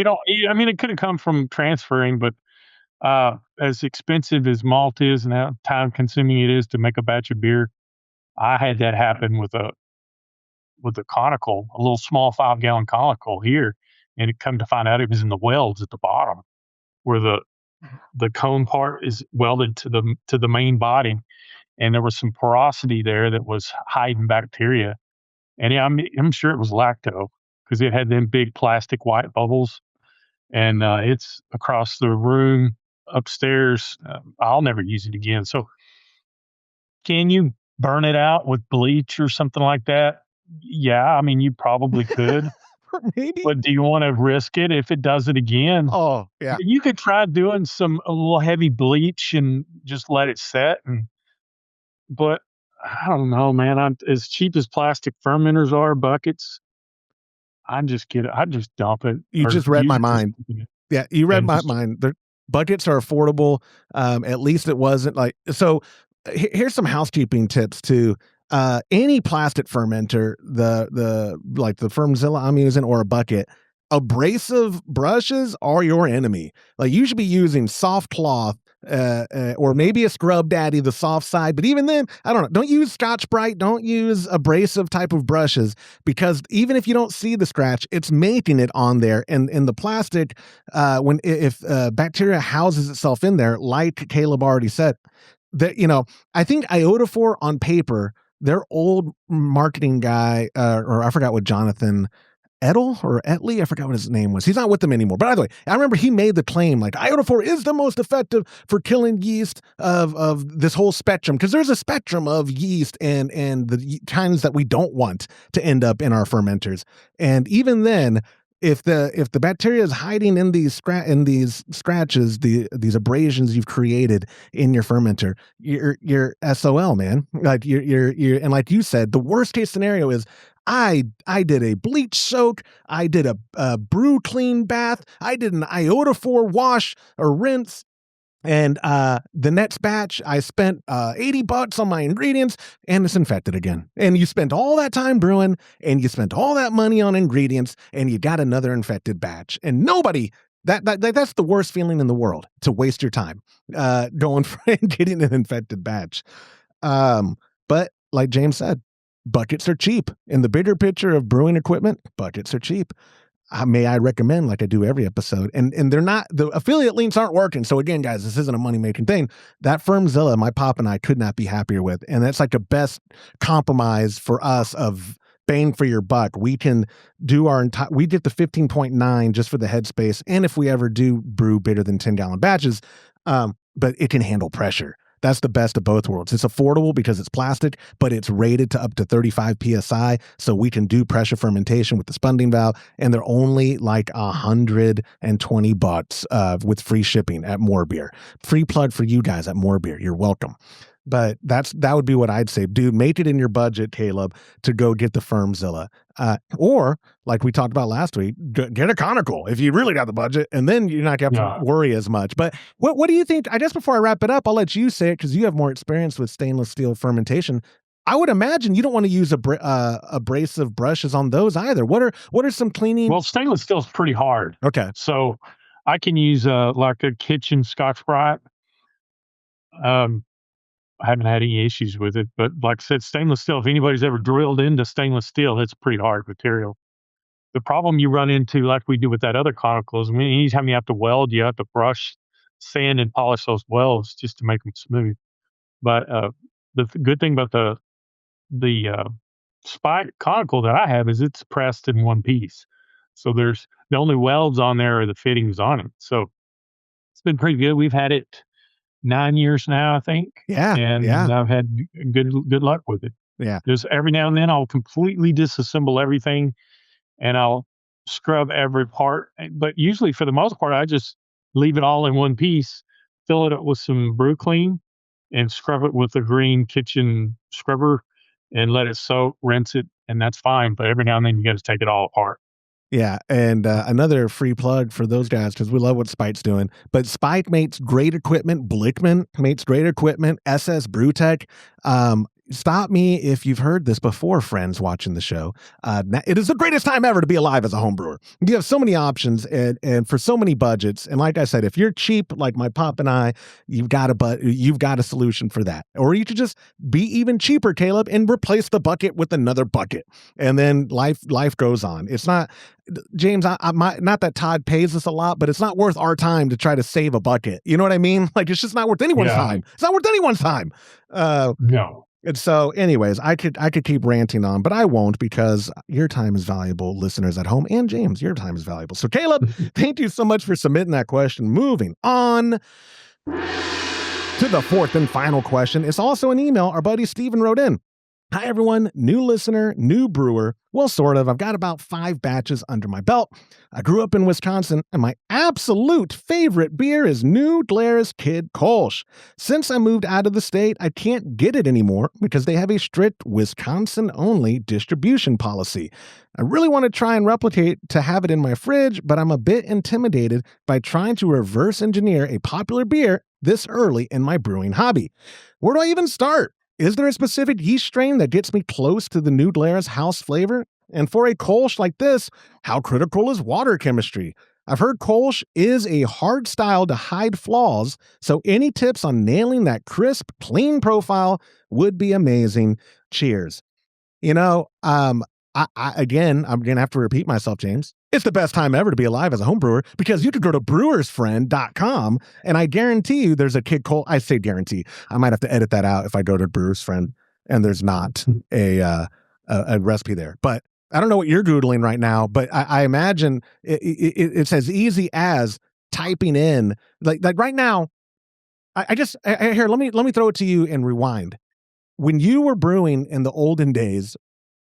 I mean, it could have come from transferring, but as expensive as malt is and how time consuming it is to make a batch of beer, I had that happen with with a conical, a little small 5-gallon conical here, and it come to find out it was in the welds at the bottom where the cone part is welded to the main body, and there was some porosity there that was hiding bacteria. And yeah, I'm sure it was lacto because it had them big plastic white bubbles, and it's across the room upstairs. I'll never use it again. So, can you burn it out with bleach or something like that? Yeah, I mean, you probably could, Maybe. but do you want to risk it if it does it again? Oh, yeah. You could try doing a little heavy bleach and just let it set. But I don't know, man. As cheap as plastic fermenters are, buckets, I just dump it You or just read use my it as mind. Yeah, you read and my just mind. The buckets are affordable. At least it wasn't like so. Here's some housekeeping tips too. Any plastic fermenter, the like the Firmzilla I'm using, or a bucket, abrasive brushes are your enemy. Like you should be using soft cloth. Or maybe a Scrub Daddy, the soft side. But even then, I don't know. Don't use Scotch Brite. Don't use abrasive type of brushes because even if you don't see the scratch, it's making it on there. And the plastic, if bacteria houses itself in there, like Caleb already said, that I think iodophor on paper, their old marketing guy, or I forgot what Jonathan Edel or Etley, I forgot what his name was. He's not with them anymore. But by the way, I remember he made the claim like iodophor is the most effective for killing yeast of this whole spectrum, because there's a spectrum of yeast and the kinds that we don't want to end up in our fermenters. And even then, if the bacteria is hiding in these scratches, these abrasions you've created in your fermenter, you're SOL, man. Like you're and like you said, the worst case scenario is I did a bleach soak, I did a brew clean bath, I did an iodophor wash or rinse, and the next batch I spent $80 on my ingredients, and it's infected again. And you spent all that time brewing, and you spent all that money on ingredients, and you got another infected batch. And nobody that's the worst feeling in the world, to waste your time going for and getting an infected batch. But like James said, buckets are cheap. In the bigger picture of brewing equipment, buckets are cheap. May I recommend, like I do every episode, and they're not, the affiliate links aren't working. So again, guys, this isn't a money-making thing. That Firmzilla, my pop and I could not be happier with. And that's like the best compromise for us of bang for your buck. We can do we get the 15.9 just for the headspace. And if we ever do brew bigger than 10-gallon batches, but it can handle pressure. That's the best of both worlds. It's affordable because it's plastic, but it's rated to up to 35 PSI, so we can do pressure fermentation with the spunding valve, and they're only like $120 with free shipping at More Beer. Free plug for you guys at More Beer. You're welcome. But that would be what I'd say. Dude, make it in your budget, Caleb, to go get the Firmzilla. Or, like we talked about last week, get a conical if you really got the budget, and then you're not going to have to worry as much. But what do you think? I guess before I wrap it up, I'll let you say it because you have more experience with stainless steel fermentation. I would imagine you don't want to use abrasive brushes on those either. What are some cleaning? Well, stainless steel is pretty hard. Okay. So I can use like a kitchen Scotch Brite. I haven't had any issues with it, but like I said, stainless steel, if anybody's ever drilled into stainless steel, it's pretty hard material. The problem you run into, like we do with that other conical, is anytime you have to weld, you have to brush, sand, and polish those welds just to make them smooth. But the good thing about the spike conical that I have is it's pressed in one piece. So there's the only welds on there are the fittings on it. So it's been pretty good. We've had it 9 years now, I think. Yeah. And I've had good luck with it. Yeah. Just every now and then I'll completely disassemble everything and I'll scrub every part. But usually for the most part, I just leave it all in one piece, fill it up with some brew clean and scrub it with a green kitchen scrubber and let it soak, rinse it, and that's fine. But every now and then you got to take it all apart. Yeah, and another free plug for those guys, because we love what Spike's doing. But Spike makes great equipment. Blickman makes great equipment. SS Brewtech. stop me if you've heard this before, friends watching the show. It is the greatest time ever to be alive as a home brewer. You have so many options and for so many budgets. And like I said, if you're cheap like my pop and I, you've got a solution for that. Or you could just be even cheaper, Caleb, and replace the bucket with another bucket. And then life goes on. It's not, James, not that Todd pays us a lot, but it's not worth our time to try to save a bucket. You know what I mean? Like, it's just not worth anyone's time. It's not worth anyone's time. No. And so anyways, I could keep ranting on, but I won't, because your time is valuable, listeners at home, and James, your time is valuable. So Caleb, thank you so much for submitting that question. Moving on to the fourth and final question. It's also an email our buddy Steven wrote in. Hi, everyone. New listener, new brewer. Well, sort of. I've got about 5 batches under my belt. I grew up in Wisconsin, and my absolute favorite beer is New Glarus Kid Kolsch. Since I moved out of the state, I can't get it anymore because they have a strict Wisconsin-only distribution policy. I really want to try and replicate to have it in my fridge, but I'm a bit intimidated by trying to reverse engineer a popular beer this early in my brewing hobby. Where do I even start? Is there a specific yeast strain that gets me close to the New Glarus house flavor? And for a Kolsch like this, how critical is water chemistry? I've heard Kolsch is a hard style to hide flaws, so any tips on nailing that crisp, clean profile would be amazing. Cheers. You know, I'm going to have to repeat myself, James. It's the best time ever to be alive as a home brewer, because you could go to brewersfriend.com and I guarantee you there's a Kid Kolsch. I say guarantee. I might have to edit that out if I go to Brewer's Friend and there's not a recipe there. But I don't know what you're Googling right now, but I imagine it's as easy as typing in, like right now. Here, let me throw it to you and rewind. When you were brewing in the olden days,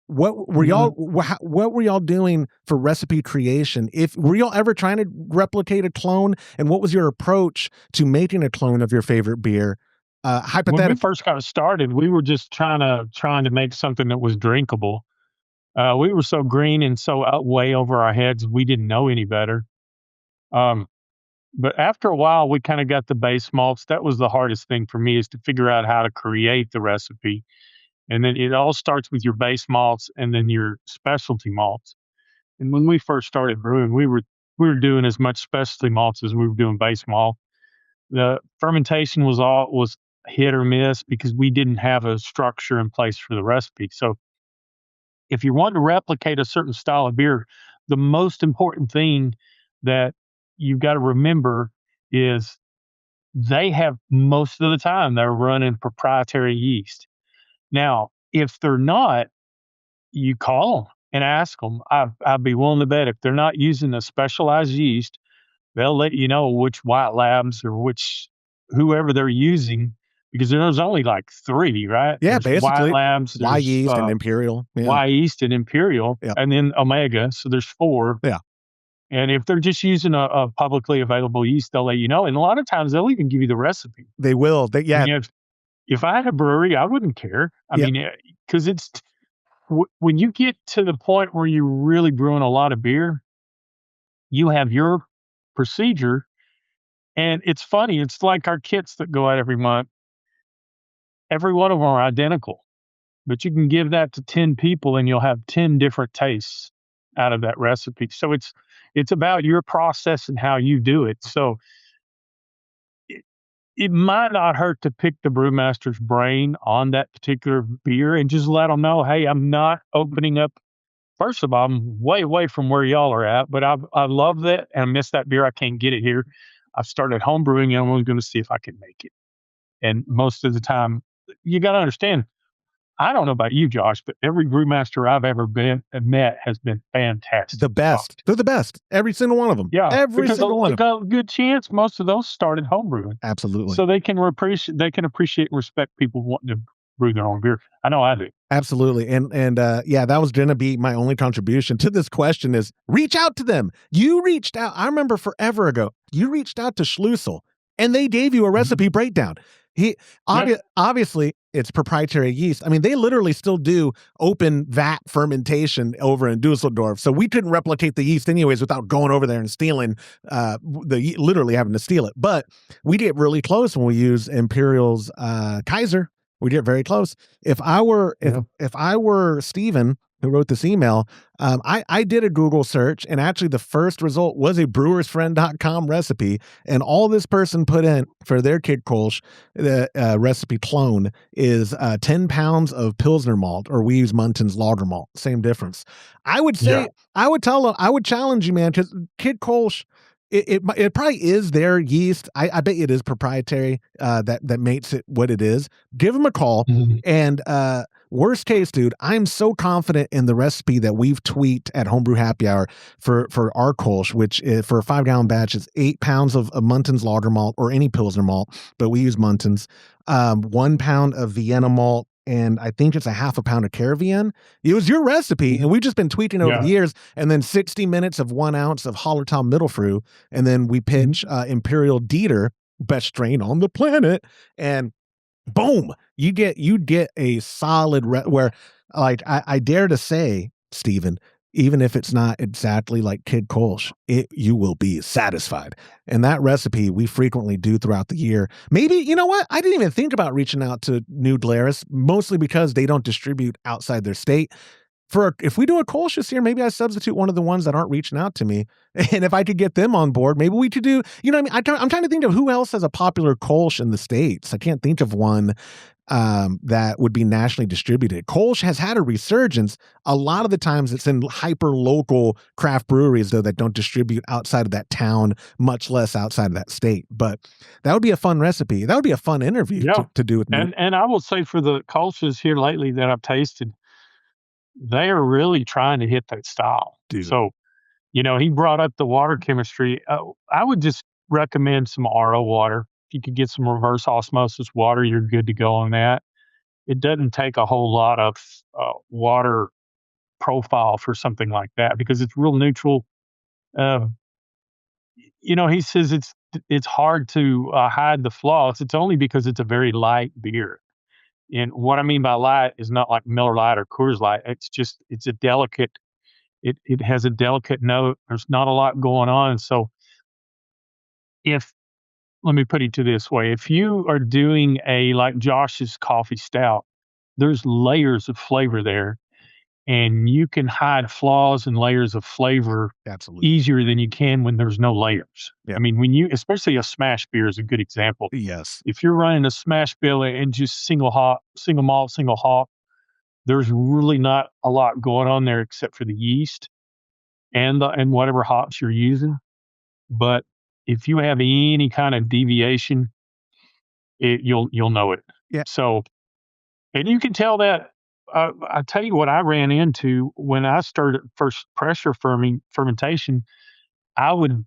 what were y'all doing for recipe creation? Were y'all ever trying to replicate a clone? And what was your approach to making a clone of your favorite beer? When we first got started, we were just trying to make something that was drinkable. We were so green and so way over our heads, we didn't know any better. But after a while, we kind of got the base malts. That was the hardest thing for me, is to figure out how to create the recipe. And then it all starts with your base malts and then your specialty malts. And when we first started brewing, we were doing as much specialty malts as we were doing base malt. The fermentation was hit or miss because we didn't have a structure in place for the recipe. So if you want to replicate a certain style of beer, the most important thing that you've got to remember is they have, most of the time, they're running proprietary yeast. Now, if they're not, you call them and ask them. I'd be willing to bet if they're not using a specialized yeast, they'll let you know which White Labs or whoever they're using, because there's only like 3, right? Yeah, There's basically. White Labs, Y yeast and Imperial. Yeah. Y yeast and Imperial, yeah. And then Omega. So there's 4. Yeah. And if they're just using a publicly available yeast, they'll let you know. And a lot of times they'll even give you the recipe. They will. If I had a brewery, I wouldn't care. I mean, because it's when you get to the point where you're really brewing a lot of beer, you have your procedure. And it's funny. It's like our kits that go out every month. Every one of them are identical, but you can give that to 10 people and you'll have 10 different tastes out of that recipe. So it's about your process and how you do it. So it might not hurt to pick the brewmaster's brain on that particular beer and just let them know, hey, I'm not opening up. First of all, I'm way away from where y'all are at, but I love that and I miss that beer. I can't get it here. I've started home brewing and I'm going to see if I can make it. And most of the time, you got to understand, I don't know about you, Josh, but every brewmaster I've ever met has been fantastic. The best. They're the best. Every single one of them. Yeah. Every single one of them. Got a good chance most of those started homebrewing. Absolutely. So they can appreciate and respect people wanting to brew their own beer. I know I do. Absolutely. And that was going to be my only contribution to this question is reach out to them. You reached out. I remember forever ago, you reached out to Schlussel and they gave you a recipe breakdown. Obviously, it's proprietary yeast. I mean, they literally still do open vat fermentation over in Dusseldorf. So we couldn't replicate the yeast anyways without going over there and stealing, literally having to steal it. But we get really close when we use Imperial's Kaiser. We get very close. If I were Steven, who wrote this email, I did a Google search, and actually the first result was a brewersfriend.com recipe, and all this person put in for their Kid Kolsch, the recipe clone, is 10 pounds of Pilsner malt, or we use Munton's lager malt. Same difference. I would say, I would challenge you, man, because Kid Kolsch, it probably is their yeast. I bet it is proprietary, that makes it what it is. Give them a call, and worst case, dude, I'm so confident in the recipe that we've tweaked at Homebrew Happy Hour for our Kolsch, which for a 5-gallon batch is 8 pounds of Munton's lager malt or any Pilsner malt, but we use Munton's, 1 pound of Vienna malt, and I think it's a half a pound of Caravien. It was your recipe, and we've just been tweaking over the years. And then 60 minutes of 1 ounce of Hallertau Mittelfrüh, and then we pinch Imperial Dieter, best strain on the planet, and boom, you get a solid where, like, I dare to say, Steven, even if it's not exactly like Kid Kolsch, you will be satisfied. And that recipe we frequently do throughout the year. Maybe, you know what? I didn't even think about reaching out to New Glarus, mostly because they don't distribute outside their state. If we do a Kolsch this year, maybe I substitute one of the ones that aren't reaching out to me. And if I could get them on board, maybe we could do, you know what I mean? I'm trying to think of who else has a popular Kolsch in the States. I can't think of one that would be nationally distributed. Kolsch has had a resurgence. A lot of the times it's in hyper-local craft breweries, though, that don't distribute outside of that town, much less outside of that state. But that would be a fun recipe. That would be a fun interview to do with me. And I will say, for the Kolsch's here lately that I've tasted, they are really trying to hit that style. Dude. So, you know, he brought up the water chemistry. I would just recommend some RO water. If you could get some reverse osmosis water, you're good to go on that. It doesn't take a whole lot of water profile for something like that, because it's real neutral. You know, he says it's hard to hide the flaws. It's only because it's a very light beer. And what I mean by light is not like Miller Lite or Coors Light. It's a delicate, it has a delicate note. There's not a lot going on. So let me put it to this way. If you are doing like Josh's coffee stout, there's layers of flavor there, and you can hide flaws and layers of flavor easier than you can when there's no layers. Yeah. I mean, especially a smash beer is a good example. Yes. If you're running a smash bill and just single malt, single hop, there's really not a lot going on there except for the yeast and whatever hops you're using. But if you have any kind of deviation, you'll know it. Yeah. So, and you can tell that. I tell you what I ran into when I started first pressure fermentation. I wouldn't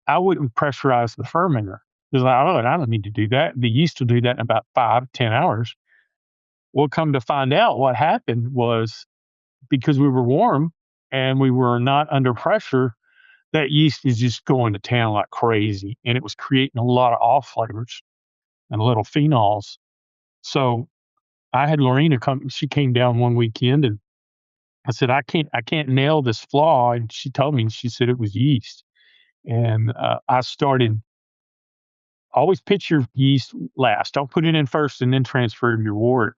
pressurize the fermenter, because I don't need to do that. The yeast will do that in about 5-10 hours. Well, come to find out, what happened was, because we were warm and we were not under pressure, that yeast is just going to town like crazy, and it was creating a lot of off flavors and little phenols. So I had Lorena come. She came down one weekend, and I said, I can't nail this flaw. And she told me, she said it was yeast. And I started, always pitch your yeast last. Don't put it in first and then transfer your wort.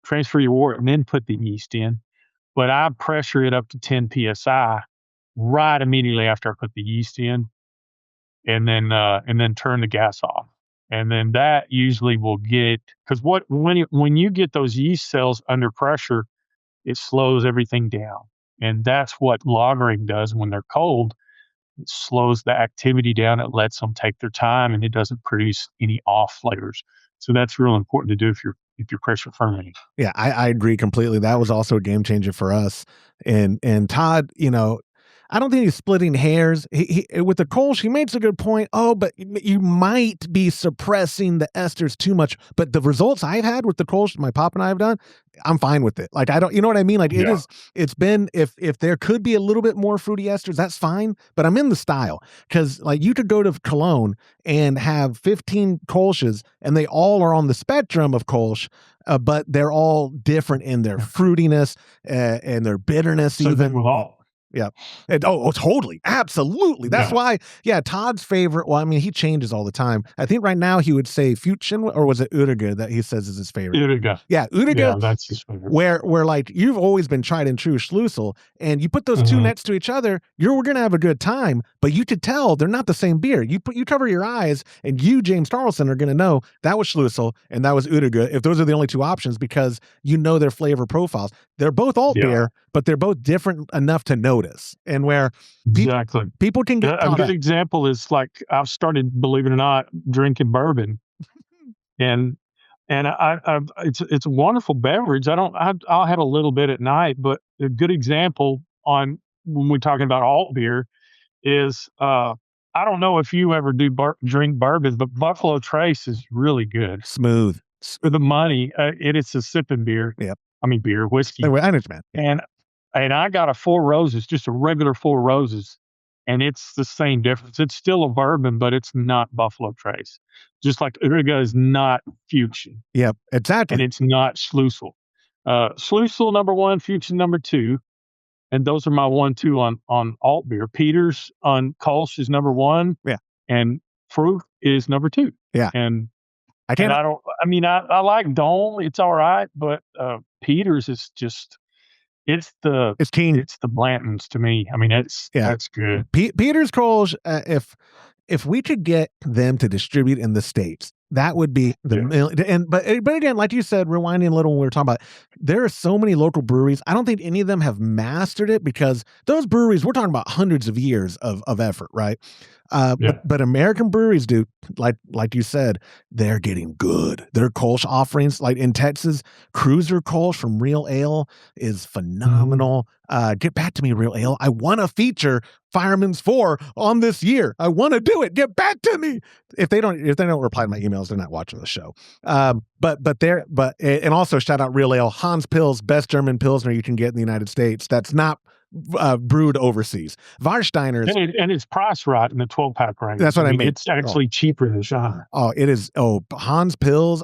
Transfer your wort and then put the yeast in. But I pressure it up to 10 psi right immediately after I put the yeast in, and then turn the gas off. And then that usually will get, because when you get those yeast cells under pressure, it slows everything down. And that's what lagering does when they're cold. It slows the activity down. It lets them take their time, and it doesn't produce any off flavors. So that's real important to do if you're pressure fermenting. Yeah, I agree completely. That was also a game changer for us. And Todd, you know, I don't think he's splitting hairs. He with the Kolsch, he makes a good point. Oh, but you might be suppressing the esters too much. But the results I've had with the Kolsch, my pop and I have done, I'm fine with it. Like, I don't, you know what I mean? Like, it's been, if there could be a little bit more fruity esters, that's fine. But I'm in the style, because like you could go to Cologne and have 15 Kolsches, and they all are on the spectrum of Kolsch, but they're all different in their fruitiness and their bitterness. So even with Yeah. Totally. Absolutely. That's why, Todd's favorite. Well, I mean, he changes all the time. I think right now he would say Fuchsin, or was it Uruga that he says is his favorite? Uruga. Yeah, Uruga. Yeah, that's his favorite. Where like you've always been tried and true Schlussel, and you put those two next to each other, you're going to have a good time, but you could tell they're not the same beer. You cover your eyes, and you, James Tarleson, are going to know that was Schlussel and that was Uruga if those are the only two options, because you know their flavor profiles. They're both alt beer, but they're both different enough to notice. And where people can get a good example is like I've started, believe it or not, drinking bourbon, and it's a wonderful beverage. I'll have a little bit at night, but a good example on when we're talking about alt beer is I don't know if you ever drink bourbon, but Buffalo Trace is really good. Smooth. For the money, it's a sipping beer. Yep. I mean whiskey. I understand. And I got a Four Roses, just a regular Four Roses, and it's the same difference. It's still a bourbon, but it's not Buffalo Trace. Just like Uruga is not Fuchsin. Yep, exactly. And it's not Schlussel. Schlussel number 1, Fuchsin number 2. And those are my 1-2 on alt beer. Peters on Kolsch is number 1. Yeah. And Fruit is number 2. Yeah. And I like Dome. It's all right, but Peters is just, it's the Blantons to me. I mean, that's good. Peters Kolsch, if we could get them to distribute in the States, that would be but again, like you said, rewinding a little when we were talking about, there are so many local breweries. I don't think any of them have mastered it, because those breweries, we're talking about hundreds of years of effort, right? But American breweries do, like you said, they're getting good. Their Kolsch offerings, like in Texas, Cruiser Kolsch from Real Ale is phenomenal. Get back to me, Real Ale. I want to feature Fireman's 4 on this year. I want to do it. Get back to me. If they don't reply to my emails, they're not watching the show. And also shout out Real Ale, Hans Pils, best German Pilsner you can get in the United States. That's not brewed overseas. Warsteiner's, and it's priced right in the 12-pack range. That's what I mean. It's actually cheaper than Shine. It is. Hans Pils.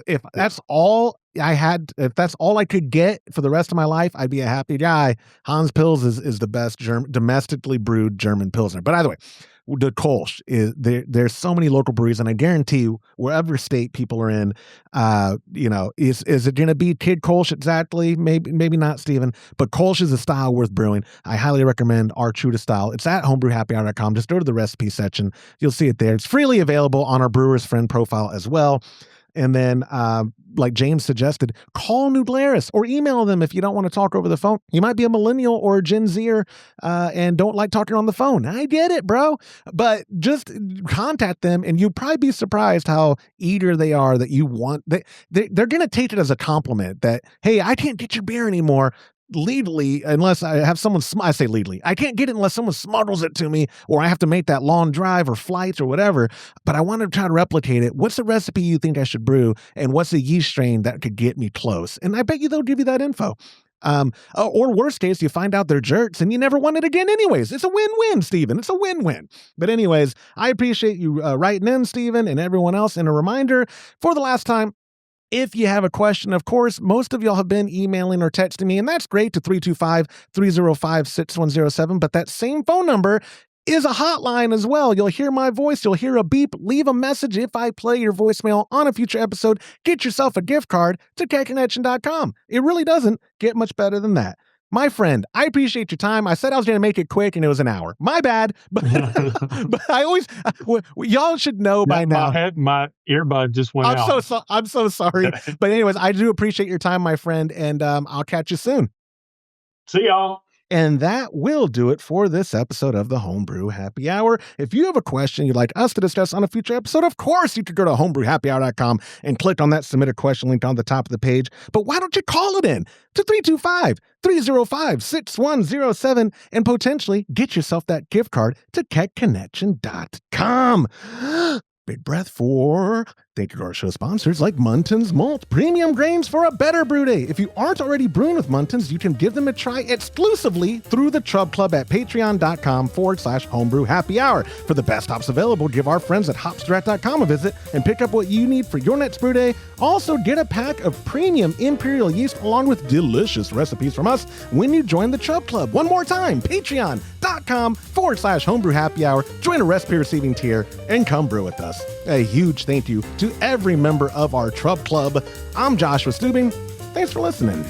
If that's all I had, if that's all I could get for the rest of my life, I'd be a happy guy. Hans Pils is the best domestically brewed German Pilsner. But either way, the Kolsch is there's so many local breweries, and I guarantee you, wherever state people are in, is it going to be Kid Kolsch exactly? Maybe not, Stephen, but Kolsch is a style worth brewing. I highly recommend our True to Style. It's at homebrewhappyhour.com. Just go to the recipe section. You'll see it there. It's freely available on our Brewer's Friend profile as well. And then, like James suggested, call New Glarus or email them if you don't want to talk over the phone. You might be a millennial or a Gen Zer and don't like talking on the phone. I get it, bro. But just contact them, and you'll probably be surprised how eager they are that you want. They're going to take it as a compliment that, hey, I can't get your beer anymore legally unless I have someone, I say legally, I can't get it unless someone smuggles it to me, or I have to make that long drive or flights or whatever, but I want to try to replicate it. What's the recipe you think I should brew, and what's the yeast strain that could get me close? And I bet you they'll give you that info. Or worst case, you find out they're jerks and you never want it again anyways. It's a win-win, Stephen. It's a win-win. But anyways, I appreciate you writing in, Stephen, and everyone else. And a reminder for the last time, if you have a question, of course, most of y'all have been emailing or texting me, and that's great, to 325-305-6107. But that same phone number is a hotline as well. You'll hear my voice. You'll hear a beep. Leave a message if I play your voicemail on a future episode. Get yourself a gift card to kegconnection.com. It really doesn't get much better than that. My friend, I appreciate your time. I said I was going to make it quick, and it was an hour. My bad. But I always, y'all should know by now. My earbud just went out. I'm so sorry. But anyways, I do appreciate your time, my friend, and I'll catch you soon. See y'all. And that will do it for this episode of the Homebrew Happy Hour. If you have a question you'd like us to discuss on a future episode, of course, you could go to homebrewhappyhour.com and click on that submit a question link on the top of the page. But why don't you call it in to 325-305-6107 and potentially get yourself that gift card to kegconnection.com. Big breath for Thank you to our show sponsors like Muntins Malt, premium grains for a better brew day. If you aren't already brewing with Muntins, you can give them a try exclusively through the Chub Club at patreon.com/homebrew happy hour. For the best hops available, give our friends at hopstrat.com a visit and pick up what you need for your next brew day. Also, get a pack of premium Imperial yeast along with delicious recipes from us when you join the Chub Club. One more time, patreon.com/homebrew happy hour. Join a recipe receiving tier and come brew with us. A huge thank you to every member of our Chub Club. I'm Joshua Stubing. Thanks for listening.